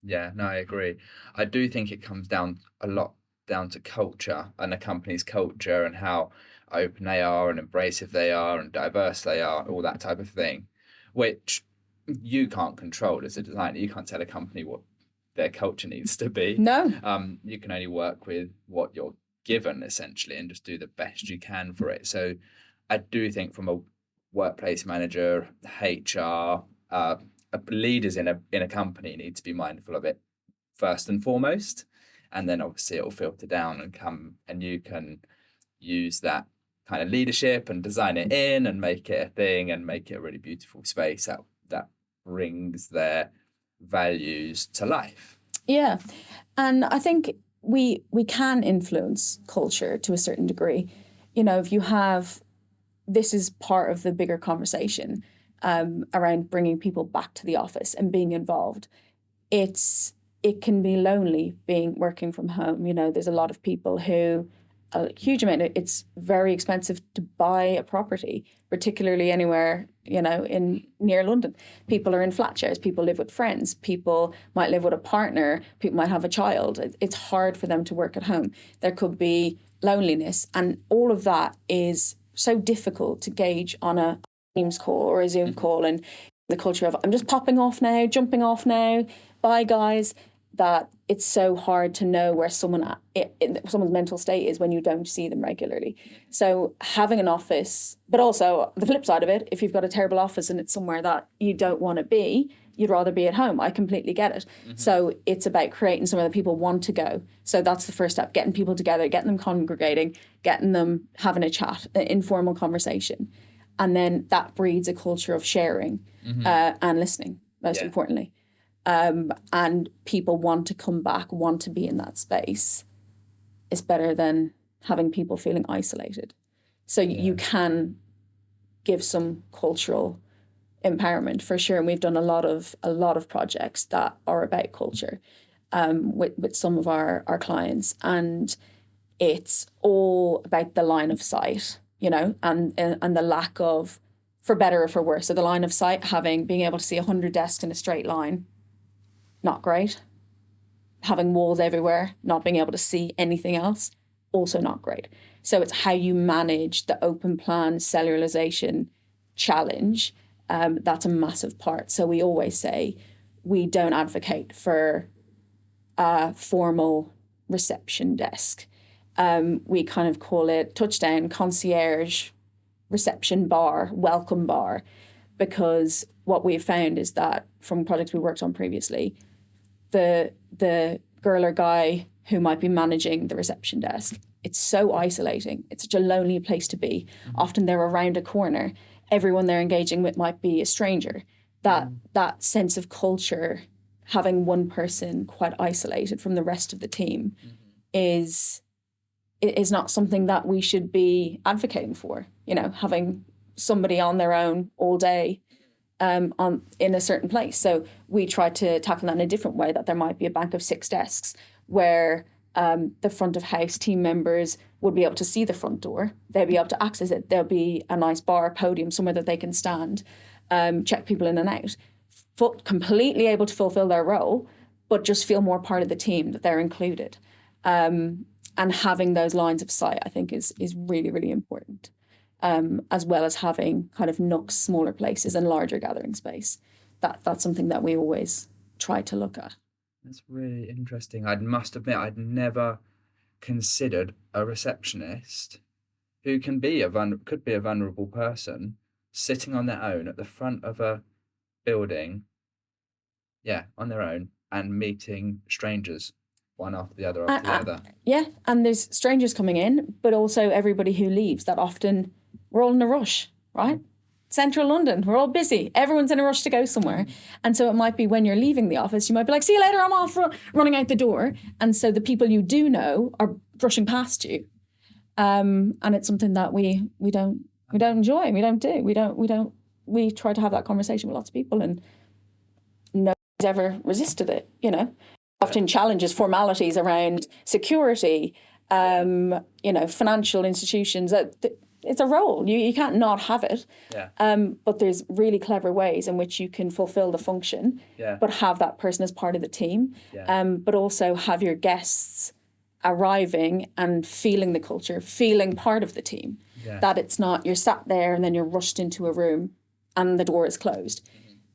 Yeah, no, I agree. I do think it comes down to culture and a company's culture and how open they are and embracive they are and diverse they are, all that type of thing, which you can't control as a designer. You can't tell a company what their culture needs to be. No. You can only work with what you're given, essentially, and just do the best you can for it. So I do think from a workplace manager, HR, leaders in a company need to be mindful of it first and foremost, and then obviously it will filter down and come, and you can use that kind of leadership and design it in and make it a thing and make it a really beautiful space that brings their values to life. Yeah. And I think we can influence culture to a certain degree. You know, if you have, this is part of the bigger conversation around bringing people back to the office and being involved. It can be lonely working from home. You know, there's a lot of people who, a huge amount, it's very expensive to buy a property, particularly anywhere, you know, near London. People are in flat shares, people live with friends, people might live with a partner, people might have a child. It's hard for them to work at home. There could be loneliness, and all of that is so difficult to gauge on a Teams call or a Zoom call, and the culture of, I'm just popping off now, jumping off now, bye guys, that it's so hard to know where someone's mental state is when you don't see them regularly. So having an office, but also the flip side of it, if you've got a terrible office and it's somewhere that you don't want to be, you'd rather be at home. I completely get it. Mm-hmm. So it's about creating somewhere that people want to go. So that's the first step, getting people together, getting them congregating, getting them having a chat, an informal conversation. And then that breeds a culture of sharing and listening, most importantly. And people want to come back, want to be in that space. It's better than having people feeling isolated. So you can give some cultural empowerment for sure. And we've done a lot of projects that are about culture with some of our clients. And it's all about the line of sight, you know, and the lack of, for better or for worse. So the line of sight, being able to see 100 desks in a straight line, not great. Having walls everywhere, not being able to see anything else, also not great. So it's how you manage the open plan cellularization challenge. That's a massive part. So we always say we don't advocate for a formal reception desk. We kind of call it touchdown, concierge, reception bar, welcome bar, because what we've found is that from projects we worked on previously, the girl or guy who might be managing the reception desk, it's so isolating. It's such a lonely place to be. Often they're around a corner. Everyone they're engaging with might be a stranger. That sense of culture, having one person quite isolated from the rest of the team, is not something that we should be advocating for. You know, having somebody on their own all day in a certain place. So we try to tackle that in a different way, that there might be a bank of 6 desks where the front of house team members would be able to see the front door. They'll be able to access it. There'll be a nice bar, podium, somewhere that they can stand, check people in and out. Completely able to fulfill their role, but just feel more part of the team, that they're included. And having those lines of sight, I think, is really, really important. As well as having kind of nooks, smaller places and larger gathering space. That's something that we always try to look at. That's really interesting. I must admit, I'd never considered a receptionist who could be a vulnerable person sitting on their own at the front of a building, on their own, and meeting strangers one after the other after the other. Yeah, and there's strangers coming in, but also everybody who leaves. That often, we're all in a rush, right? Central London, we're all busy. Everyone's in a rush to go somewhere. And so it might be when you're leaving the office, you might be like, see you later, I'm off, running out the door. And so the people you do know are brushing past you. And it's something that we don't enjoy, we don't do. We try to have that conversation with lots of people, and nobody's ever resisted it, you know. Often challenges formalities around security, financial institutions. It's a role. You can't not have it. Yeah. But there's really clever ways in which you can fulfill the function, but have that person as part of the team. Yeah. But also have your guests arriving and feeling the culture, feeling part of the team. Yeah. That it's not you're sat there and then you're rushed into a room and the door is closed.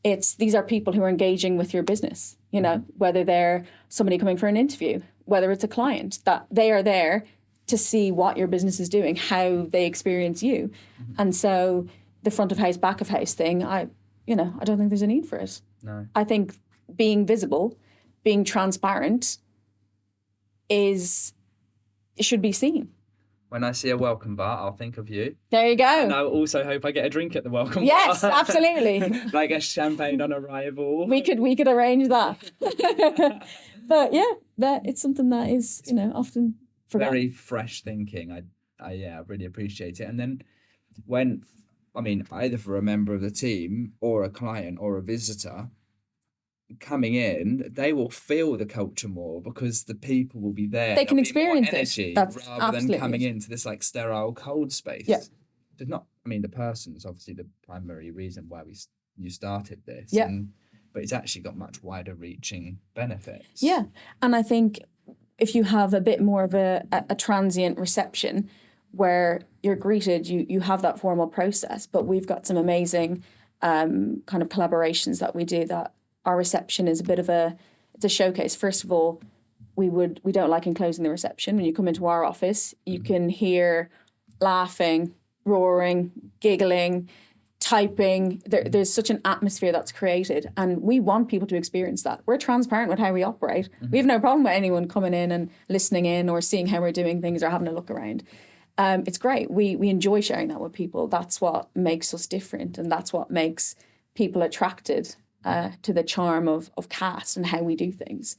These are people who are engaging with your business. you know, whether they're somebody coming for an interview, whether it's a client, that they are there to see what your business is doing, how they experience you. And so the front of house, back of house thing, I don't think there's a need for it. No. I think being visible, being transparent it should be seen. When I see a welcome bar, I'll think of you. There you go. And I also hope I get a drink at the welcome bar. Yes, absolutely. Like a champagne on arrival. We could arrange that. But yeah, it's something that is, often forgotten. Very fresh thinking. I really appreciate it. And then either for a member of the team or a client or a visitor coming in, they will feel the culture more because the people will be there. They can There'll be experience more energy it. That's rather absolutely than coming into this like sterile cold space. Yeah. There's not. The person's obviously the primary reason why you started this. Yeah. But it's actually got much wider reaching benefits. Yeah, and I think if you have a bit more of a transient reception where you're greeted, you have that formal process. But we've got some amazing kind of collaborations that we do that our reception is it's a showcase. First of all, we don't like enclosing the reception. When you come into our office, you can hear laughing, roaring, giggling, typing. There's such an atmosphere that's created, and we want people to experience that. We're transparent with how we operate. We have no problem with anyone coming in and listening in or seeing how we're doing things or having a look around. It's great. We enjoy sharing that with people. That's what makes us different, and that's what makes people attracted to the charm of Cast and how we do things.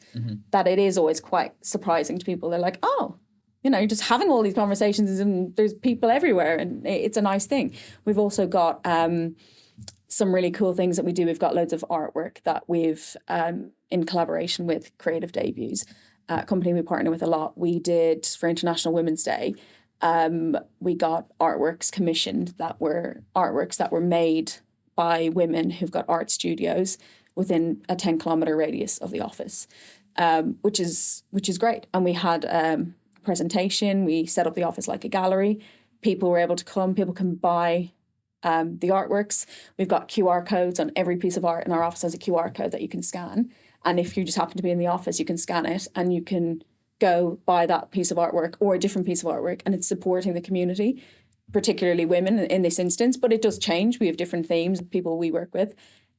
That it is always quite surprising to people. They're like, oh, just having all these conversations and there's people everywhere, and it's a nice thing. We've also got some really cool things that we do. We've got loads of artwork that we've, in collaboration with Creative Debuts, a company we partner with a lot. We did for International Women's Day, we got artworks commissioned that were made by women who've got art studios within a 10-kilometre radius of the office, which is great. And we had presentation. We set up the office like a gallery. People were able to come. People can buy the artworks. We've got QR codes on every piece of art in our office. Has a QR code that you can scan. And if you just happen to be in the office, you can scan it and you can go buy that piece of artwork or a different piece of artwork. And it's supporting the community, particularly women in this instance. But it does change. We have different themes of people we work with.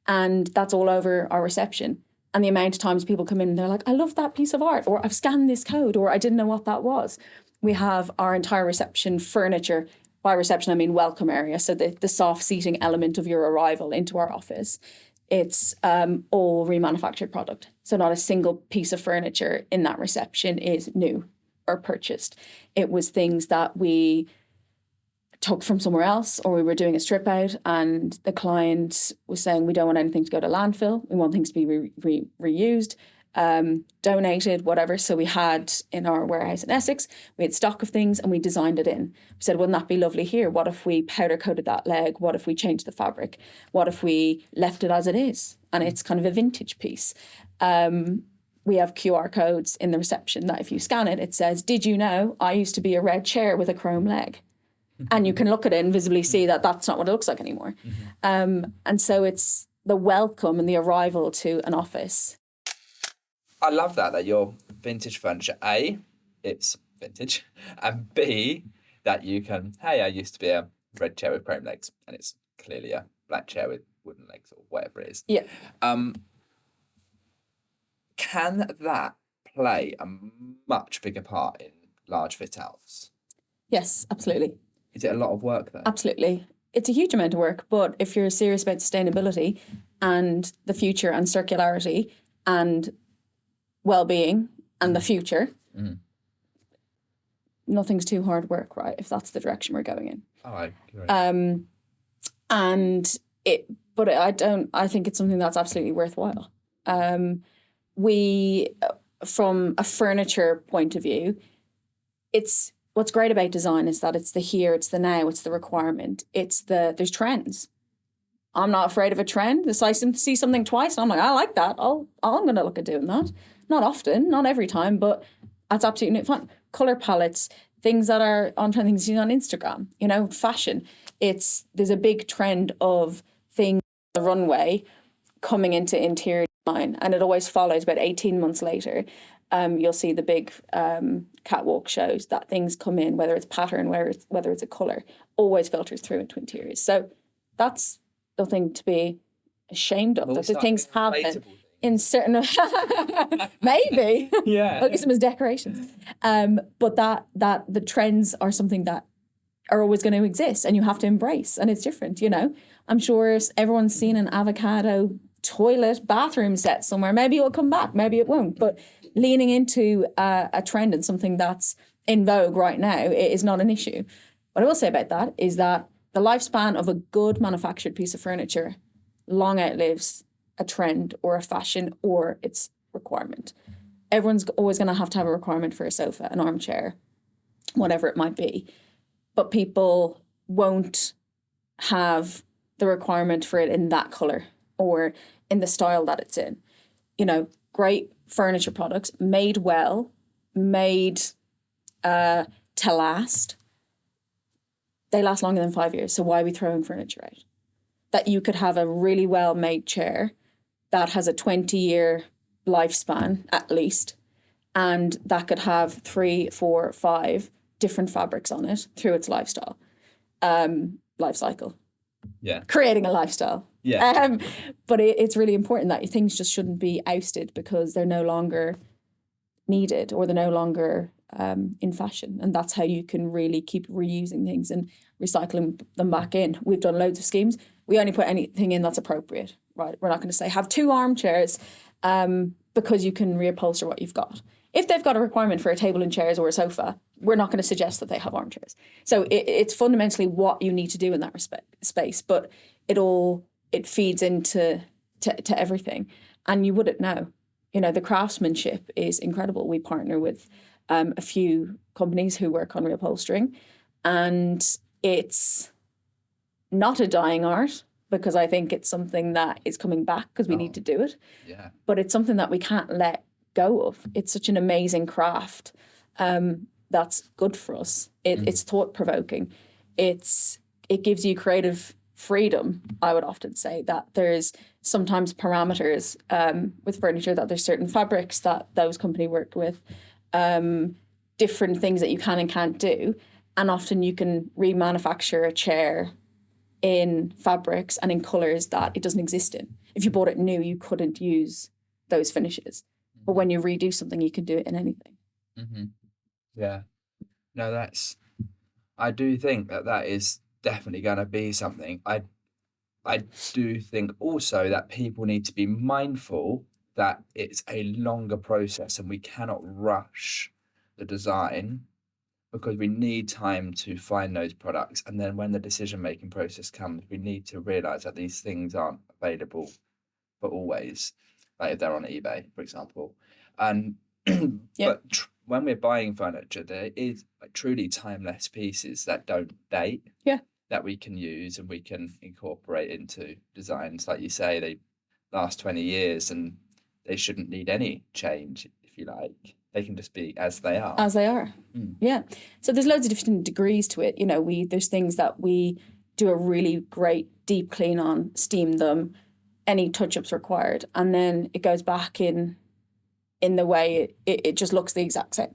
And that's all over our reception. And the amount of times people come in and they're like, I love that piece of art, or I've scanned this code, or I didn't know what that was. We have our entire reception furniture. By reception, I mean welcome area. So the soft seating element of your arrival into our office. It's all remanufactured product. So not a single piece of furniture in that reception is new or purchased. It was things that we took from somewhere else, or we were doing a strip out and the client was saying, we don't want anything to go to landfill. We want things to be reused, donated, whatever. So we had in our warehouse in Essex, we had stock of things and we designed it in. We said, wouldn't that be lovely here? What if we powder coated that leg? What if we changed the fabric? What if we left it as it is? And it's kind of a vintage piece. We have QR codes in the reception that if you scan it, it says, did you know I used to be a red chair with a chrome leg? And you can look at it and visibly see that that's not what it looks like anymore. And so it's the welcome and the arrival to an office. I love that your vintage furniture, A, it's vintage, and B, that you can, hey, I used to be a red chair with chrome legs, and it's clearly a black chair with wooden legs or whatever it is. Yeah. Can that play a much bigger part in large fit-outs? Yes, absolutely. Is it a lot of work though? Absolutely. It's a huge amount of work, but if you're serious about sustainability and the future and circularity and well-being and the future, nothing's too hard work, right? If that's the direction we're going in. Oh, I agree. I think it's something that's absolutely worthwhile. We, from a furniture point of view, what's great about design is that it's the here, it's the now, it's the requirement. There's trends. I'm not afraid of a trend. If I see something twice and I'm like, I like that. I'm going to look at doing that. Not often, not every time, but that's absolutely fun. Color palettes, things that are on trend, things you see on Instagram, fashion. There's a big trend of things on the runway coming into interior line, and it always follows about 18 months later. You'll see the big catwalk shows that things come in, whether it's pattern, whether it's a colour, always filters through into interiors. So that's nothing to be ashamed of. That the things happen in certain maybe look at them as decorations. But that the trends are something that are always going to exist, and you have to embrace, and it's different. I'm sure everyone's seen an avocado toilet bathroom set somewhere. Maybe it will come back, maybe it won't. But leaning into a trend and something that's in vogue right now, it is not an issue. What I will say about that is that the lifespan of a good manufactured piece of furniture long outlives a trend or a fashion or its requirement. Everyone's always going to have a requirement for a sofa, an armchair, whatever it might be. But people won't have the requirement for it in that colour or in the style that it's in. Great furniture products made well, made to last. They last longer than 5 years. So why are we throwing furniture out? That you could have a really well-made chair that has a 20-year lifespan at least, and that could have 3, 4, 5 different fabrics on it through its life cycle. Yeah. Creating a lifestyle. Yeah. But it's really important that things just shouldn't be ousted because they're no longer needed or they're no longer in fashion. And that's how you can really keep reusing things and recycling them back in. We've done loads of schemes. We only put anything in that's appropriate, right? We're not going to say have 2 armchairs because you can reupholster what you've got. If they've got a requirement for a table and chairs or a sofa, we're not going to suggest that they have armchairs. So it's fundamentally what you need to do in that space, but it feeds into everything, and you wouldn't know. The craftsmanship is incredible. We partner with a few companies who work on reupholstering, and it's not a dying art because I think it's something that is coming back because we need to do it. Yeah. But it's something that we can't let go of. It's such an amazing craft that's good for us. It's thought-provoking. It gives you creative freedom. I would often say that there's sometimes parameters with furniture, that there's certain fabrics that those companies work with, different things that you can and can't do. And often you can remanufacture a chair in fabrics and in colours that it doesn't exist in. If you bought it new, you couldn't use those finishes. But when you redo something, you can do it in anything. Mm-hmm. Yeah. No, I do think that is definitely going to be something. I do think also that people need to be mindful that it's a longer process and we cannot rush the design because we need time to find those products. And then when the decision-making process comes, we need to realise that these things aren't available for always, like if they're on eBay, for example. And but when we're buying furniture, there is truly timeless pieces that don't date. Yeah. That we can use and we can incorporate into designs. Like you say, they last 20 years and they shouldn't need any change, if you like. They can just be as they are. As they are. Yeah. So there's loads of different degrees to it. There's things that we do a really great deep clean on, steam them, any touch-ups required, and then it goes back in the way it just looks the exact same.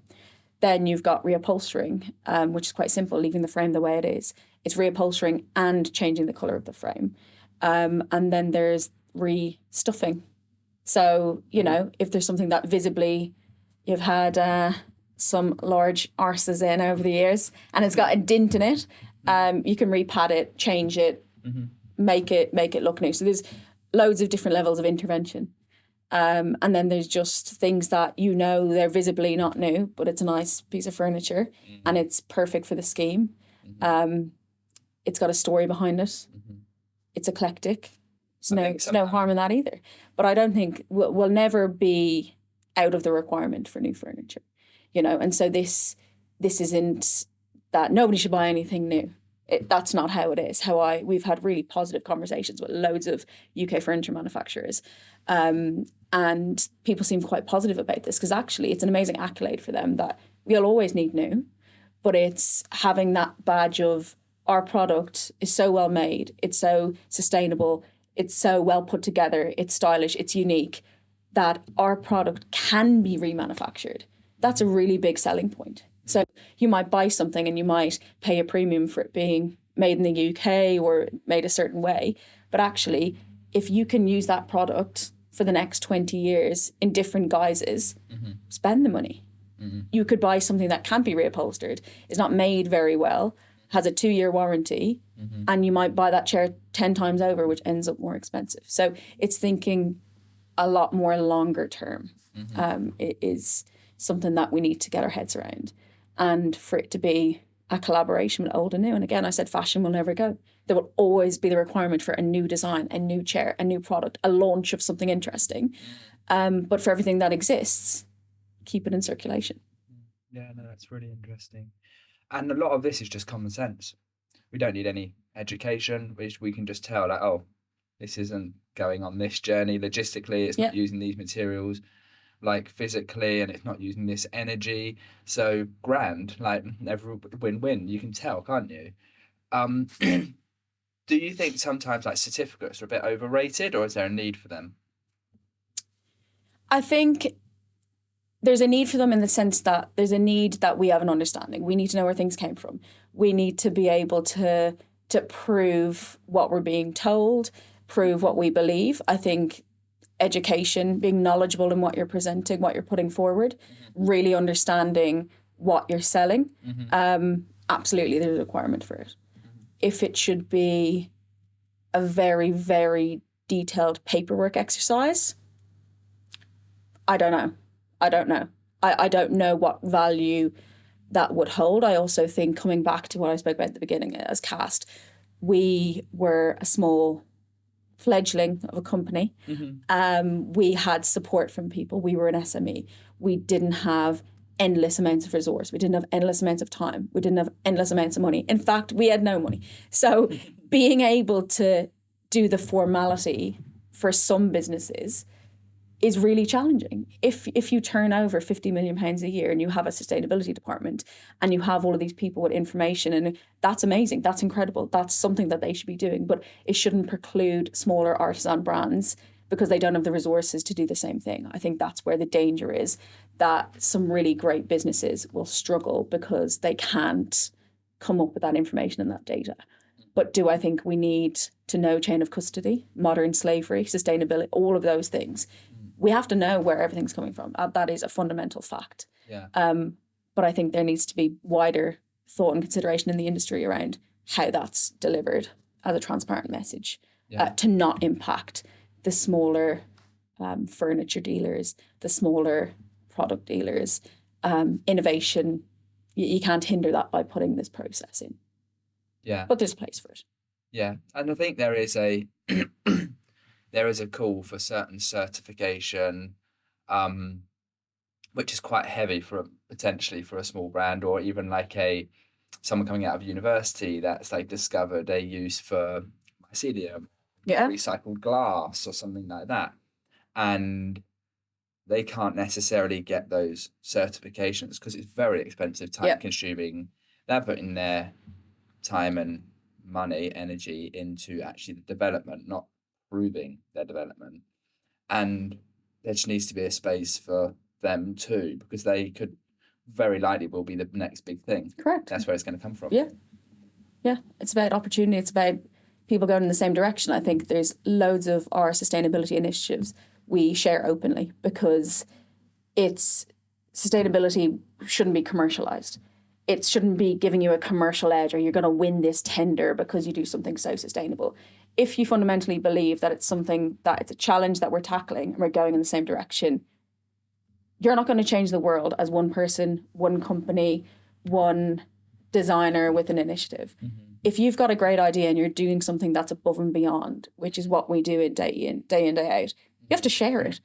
Then you've got reupholstering, which is quite simple, leaving the frame the way it is. It's reupholstering and changing the colour of the frame. And then there's restuffing. So, if there's something that visibly you've had some large arses in over the years and it's got a dint in it, you can repad it, change it, make it look new. So there's loads of different levels of intervention. And then there's just things that they're visibly not new, but it's a nice piece of furniture and it's perfect for the scheme. It's got a story behind it. It's eclectic. There's no harm in that either. But I don't think we'll never be out of the requirement for new furniture, And so this isn't that nobody should buy anything new. That's not how it is. We've had really positive conversations with loads of UK furniture manufacturers. And people seem quite positive about this because actually it's an amazing accolade for them that we'll always need new, but it's having that badge of our product is so well made, it's so sustainable, it's so well put together, it's stylish, it's unique. that our product can be remanufactured. That's a really big selling point. So you might buy something and you might pay a premium for it being made in the UK or made a certain way. But actually, if you can use that product for the next 20 years in different guises, spend the money. You could buy something that can't be reupholstered, is not made very well, has a 2-year warranty, and you might buy that chair 10 times over, which ends up more expensive. So it's thinking a lot more longer term. It is something that we need to get our heads around. And for it to be a collaboration with old and new. And again, I said fashion will never go. There will always be the requirement for a new design, a new chair, a new product, a launch of something interesting. But for everything that exists, keep it in circulation. Yeah, no, that's really interesting. And a lot of this is just common sense. We don't need any education, which we can just tell, like, oh, this isn't going on this journey logistically, it's not using these materials, like physically, and it's not using this energy. So grand, like every win-win, you can tell, can't you? Do you think sometimes like certificates are a bit overrated, or is there a need for them? I think there's a need for them in the sense that there's a need that we have an understanding. We need to know where things came from. We need to be able to prove what we're being told, prove what we believe. I think education, being knowledgeable in what you're presenting, what you're putting forward, really understanding what you're selling. Absolutely, there's a requirement for it. If it should be a very, very detailed paperwork exercise, I don't know. I don't know what value that would hold. I also think, coming back to what I spoke about at the beginning as Cast, we were a small fledgling of a company. We had support from people. We were an SME. We didn't have endless amounts of resource. We didn't have endless amounts of time. We didn't have endless amounts of money. In fact, we had no money. So being able to do the formality for some businesses is really challenging. If you turn over £50 million a year and you have a sustainability department and you have all of these people with information, and that's amazing, that's incredible, that's something that they should be doing, but it shouldn't preclude smaller artisan brands because they don't have the resources to do the same thing. I think that's where the danger is, that some really great businesses will struggle because they can't come up with that information and that data. But do I think we need to know chain of custody, modern slavery, sustainability, all of those things? We have to know where everything's coming from. That is a fundamental fact. But I think there needs to be wider thought and consideration in the industry around how that's delivered as a transparent message to not impact the smaller furniture dealers, the smaller product dealers. Innovation, you can't hinder that by putting this process in. But there's a place for it. And I think there is a there is a call for certain certification, which is quite heavy for potentially for a small brand, or even like someone coming out of university that's like discovered a use for mycelium, recycled glass or something like that, and they can't necessarily get those certifications because it's very expensive, time consuming. They're putting their time and money, energy into actually the development, not proving their development. And there just needs to be a space for them too, because they could very likely will be the next big thing. Correct. That's where it's going to come from. Yeah. It's about opportunity. It's about people going in the same direction. I think there's loads of our sustainability initiatives we share openly because sustainability shouldn't be commercialized. It shouldn't be giving you a commercial edge or you're going to win this tender because you do something so sustainable. If you fundamentally believe that it's something that it's a challenge that we're tackling and we're going in the same direction, you're not going to change the world as one person, one company, one designer with an initiative. If you've got a great idea and you're doing something that's above and beyond, which is what we do day in, day out, you have to share it.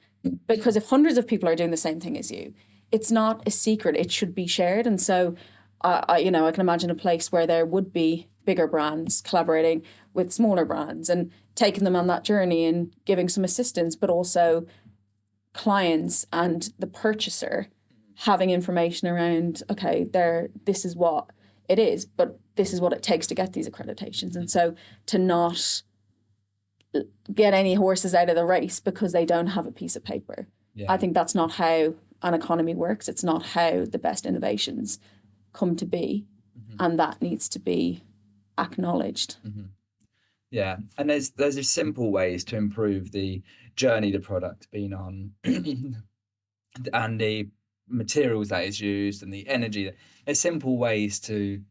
Because if hundreds of people are doing the same thing as you, it's not a secret. It should be shared. And so I can imagine a place where there would be bigger brands collaborating with smaller brands and taking them on that journey and giving some assistance, but also clients and the purchaser having information around, okay, this is what it is, but this is what it takes to get these accreditations. And so to not get any horses out of the race because they don't have a piece of paper. I think that's not how an economy works. It's not how the best innovations come to be. And that needs to be acknowledged. Yeah, and there's simple ways to improve the journey the product's been on, and the materials that is used and the energy. There's simple ways to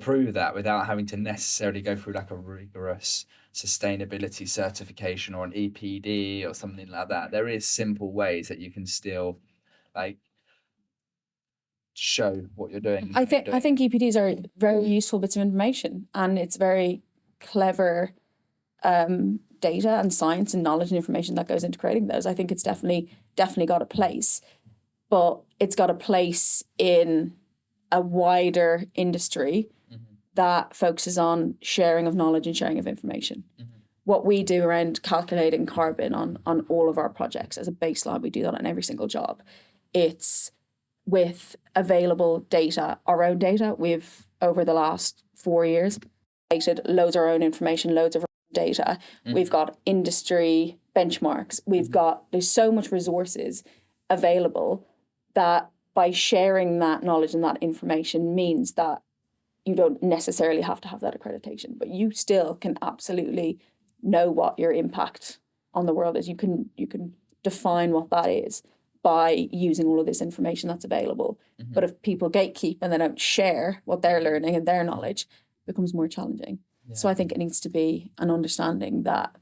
prove that without having to necessarily go through like a rigorous sustainability certification or an EPD or something like that. There is simple ways that you can still like show what you're doing. I think EPDs are very useful bits of information, and it's very clever data and science and knowledge and information that goes into creating those. I think it's definitely got a place, but it's got a place in a wider industry that focuses on sharing of knowledge and sharing of information. What we do around calculating carbon on all of our projects as a baseline, we do that on every single job. It's with available data, our own data. We've, over the last 4 years, created loads of our own information, loads of our own data. We've got industry benchmarks. There's so much resources available that by sharing that knowledge and that information means that you don't necessarily have to have that accreditation, but you still can absolutely know what your impact on the world is. You can define what that is by using all of this information that's available. But if people gatekeep and they don't share what they're learning and their knowledge, it becomes more challenging. So I think it needs to be an understanding that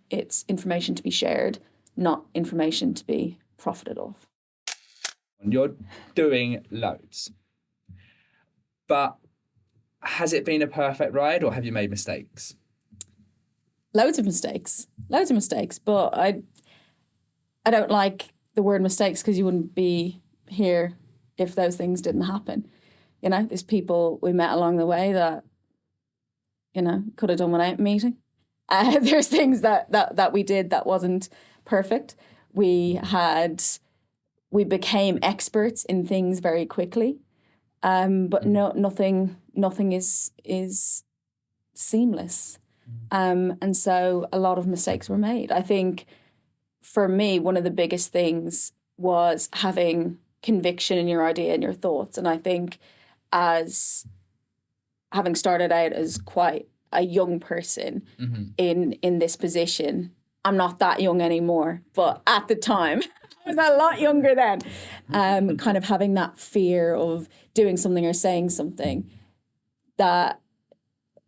it's information to be shared, not information to be profited off. You're doing loads, but has it been a perfect ride or have you made mistakes? Loads of mistakes, but I don't like the word mistakes because you wouldn't be here if those things didn't happen. You know, there's people we met along the way that, you know, could have done without meeting. There's things that we did that wasn't perfect. We became experts in things very quickly, but nothing is seamless. And so a lot of mistakes were made. I think for me, one of the biggest things was having conviction in your idea and your thoughts. And I think as having started out as quite a young person in this position, I'm not that young anymore, but at the time, I was a lot younger then, kind of having that fear of doing something or saying something, that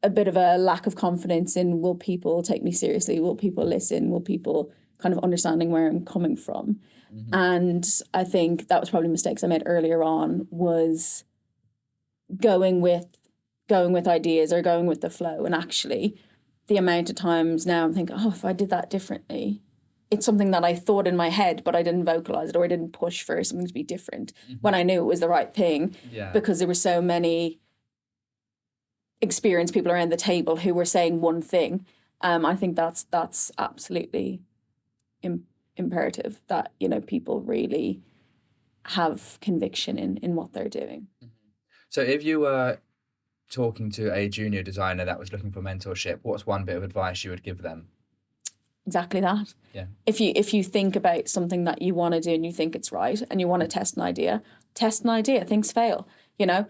a bit of a lack of confidence in, will people take me seriously? Will people listen? Will people kind of understanding where I'm coming from? And I think that was probably mistakes I made earlier on, was going with ideas or going with the flow. And actually the amount of times now I'm thinking, oh, if I did that differently, it's something that I thought in my head, but I didn't vocalize it, or I didn't push for something to be different when I knew it was the right thing, because there were so many experienced people around the table who were saying one thing. I think that's absolutely imperative, that, you know, people really have conviction in what they're doing. So if you were talking to a junior designer that was looking for mentorship, what's one bit of advice you would give them? Exactly that. Yeah. If you think about something that you want to do and you think it's right and you want to test an idea. Things fail. You know,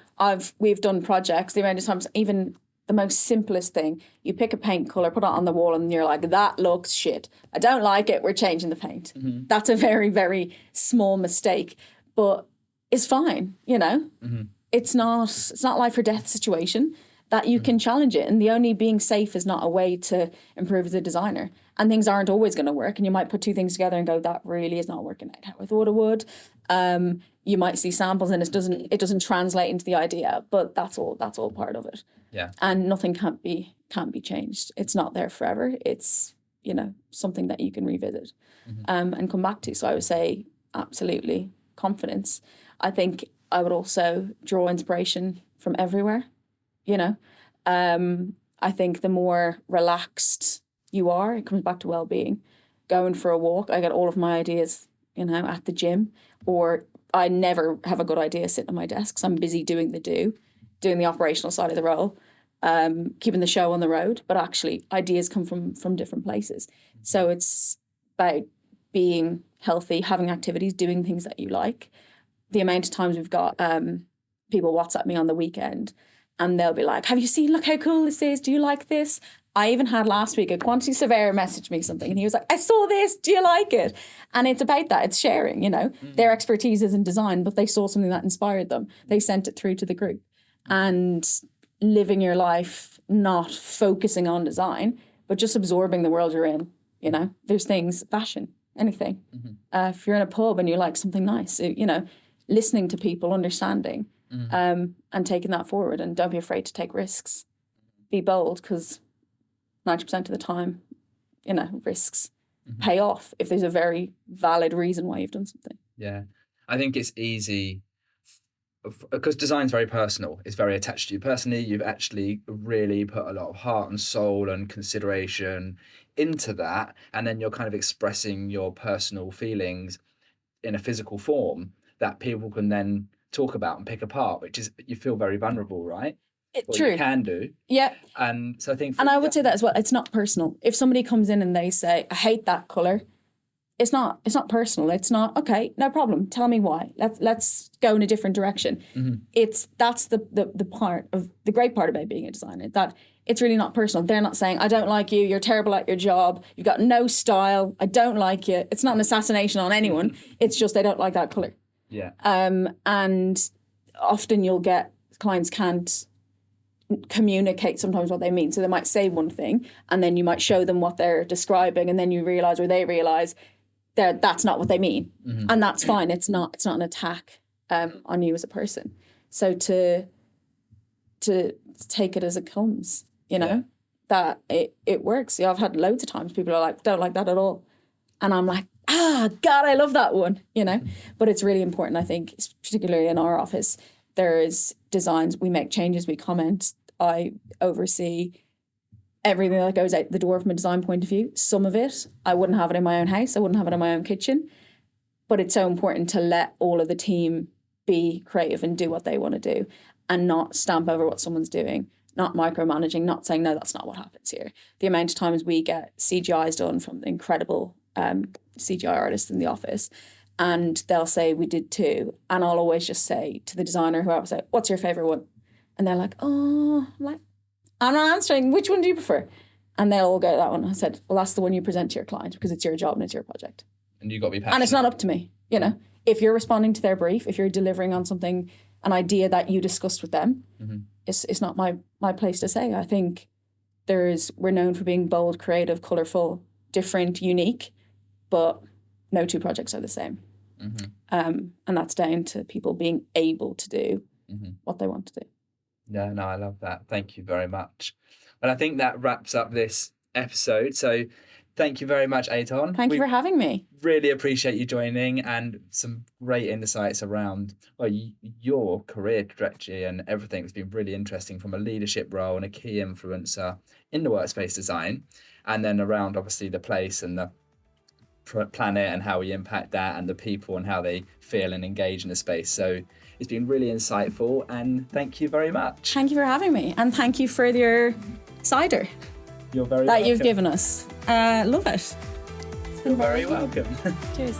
we've done projects, the amount of times, even the most simplest thing, you pick a paint colour, put it on the wall, and you're like, that looks shit. I don't like it, we're changing the paint. That's a very, very small mistake, but it's fine, you know? It's not life or death situation, that you can challenge it. And the only being safe is not a way to improve as a designer. And things aren't always going to work. And you might put two things together and go, that really is not working out how I thought it would. You might see samples and it doesn't translate into the idea, but that's all part of it. Yeah. And nothing can't be changed. It's not there forever. It's, you know, something that you can revisit and come back to. So I would say absolutely confidence. I think I would also draw inspiration from everywhere. You know, I think the more relaxed you are, it comes back to well-being. Going for a walk, I get all of my ideas, you know, at the gym, or I never have a good idea sitting on my desk because I'm busy doing the operational side of the role, keeping the show on the road. But actually, ideas come from different places. So it's about being healthy, having activities, doing things that you like. The amount of times we've got people WhatsApp me on the weekend and they'll be like, have you seen, look how cool this is, do you like this? I even had last week a quantity surveyor message me something and he was like, I saw this, do you like it? And it's about that, it's sharing, you know. Their expertise is in design, but they saw something that inspired them. They sent it through to the group. And living your life not focusing on design, but just absorbing the world you're in, you know. There's things, fashion, anything. If you're in a pub and you like something nice, you know, listening to people, understanding, and taking that forward. And don't be afraid to take risks. Be bold, because 90% of the time, you know, risks pay off if there's a very valid reason why you've done something. Yeah. I think it's easy because design's very personal. It's very attached to you personally. You've actually really put a lot of heart and soul and consideration into that. And then you're kind of expressing your personal feelings in a physical form that people can then talk about and pick apart, which is, you feel very vulnerable, right? True. You can do. Yeah. And so I think... And I would say that as well. It's not personal. If somebody comes in and they say, I hate that colour, it's not personal. It's not, okay, no problem. Tell me why. Let's go in a different direction. That's the part of the great part about being a designer, that it's really not personal. They're not saying, I don't like you, you're terrible at your job, you've got no style, I don't like you. It's not an assassination on anyone. It's just they don't like that colour. Yeah. And often you'll get clients can't communicate sometimes what they mean. So they might say one thing and then you might show them what they're describing and then you realise, or they realise, that's not what they mean. And that's fine. It's not an attack on you as a person. So to take it as it comes, you know, that it works. Yeah, I've had loads of times people are like, don't like that at all. And I'm like, God, I love that one, you know. But it's really important, I think, particularly in our office, there's designs, we make changes, we comment, I oversee everything that goes out the door from a design point of view. Some of it, I wouldn't have it in my own house. I wouldn't have it in my own kitchen. But it's so important to let all of the team be creative and do what they want to do and not stamp over what someone's doing, not micromanaging, not saying, no, that's not what happens here. The amount of times we get CGIs done from the incredible CGI artists in the office, and they'll say, we did too. And I'll always just say to the designer, whoever, say, what's your favourite one? And they're like, oh, I'm like, I'm not answering. Which one do you prefer? And they'll all go to that one. I said, well, that's the one you present to your client because it's your job and it's your project. And you've got to be passionate. And it's not up to me, you know. If you're responding to their brief, if you're delivering on something, an idea that you discussed with them, it's not my place to say. I think we're known for being bold, creative, colourful, different, unique, but no two projects are the same. And that's down to people being able to do what they want to do. Yeah, no, I love that. Thank you very much. And I think that wraps up this episode. So thank you very much, Etain. Thank you for having me. Really appreciate you joining, and some great insights around your career trajectory and everything. It's been really interesting from a leadership role and a key influencer in the workspace design, and then around obviously the place and the planet and how we impact that, and the people and how they feel and engage in the space. So it's been really insightful, and thank you very much. Thank you for having me, and thank you for your cider. You're very that welcome. You've given us. Love it. You're very welcome. Cheers.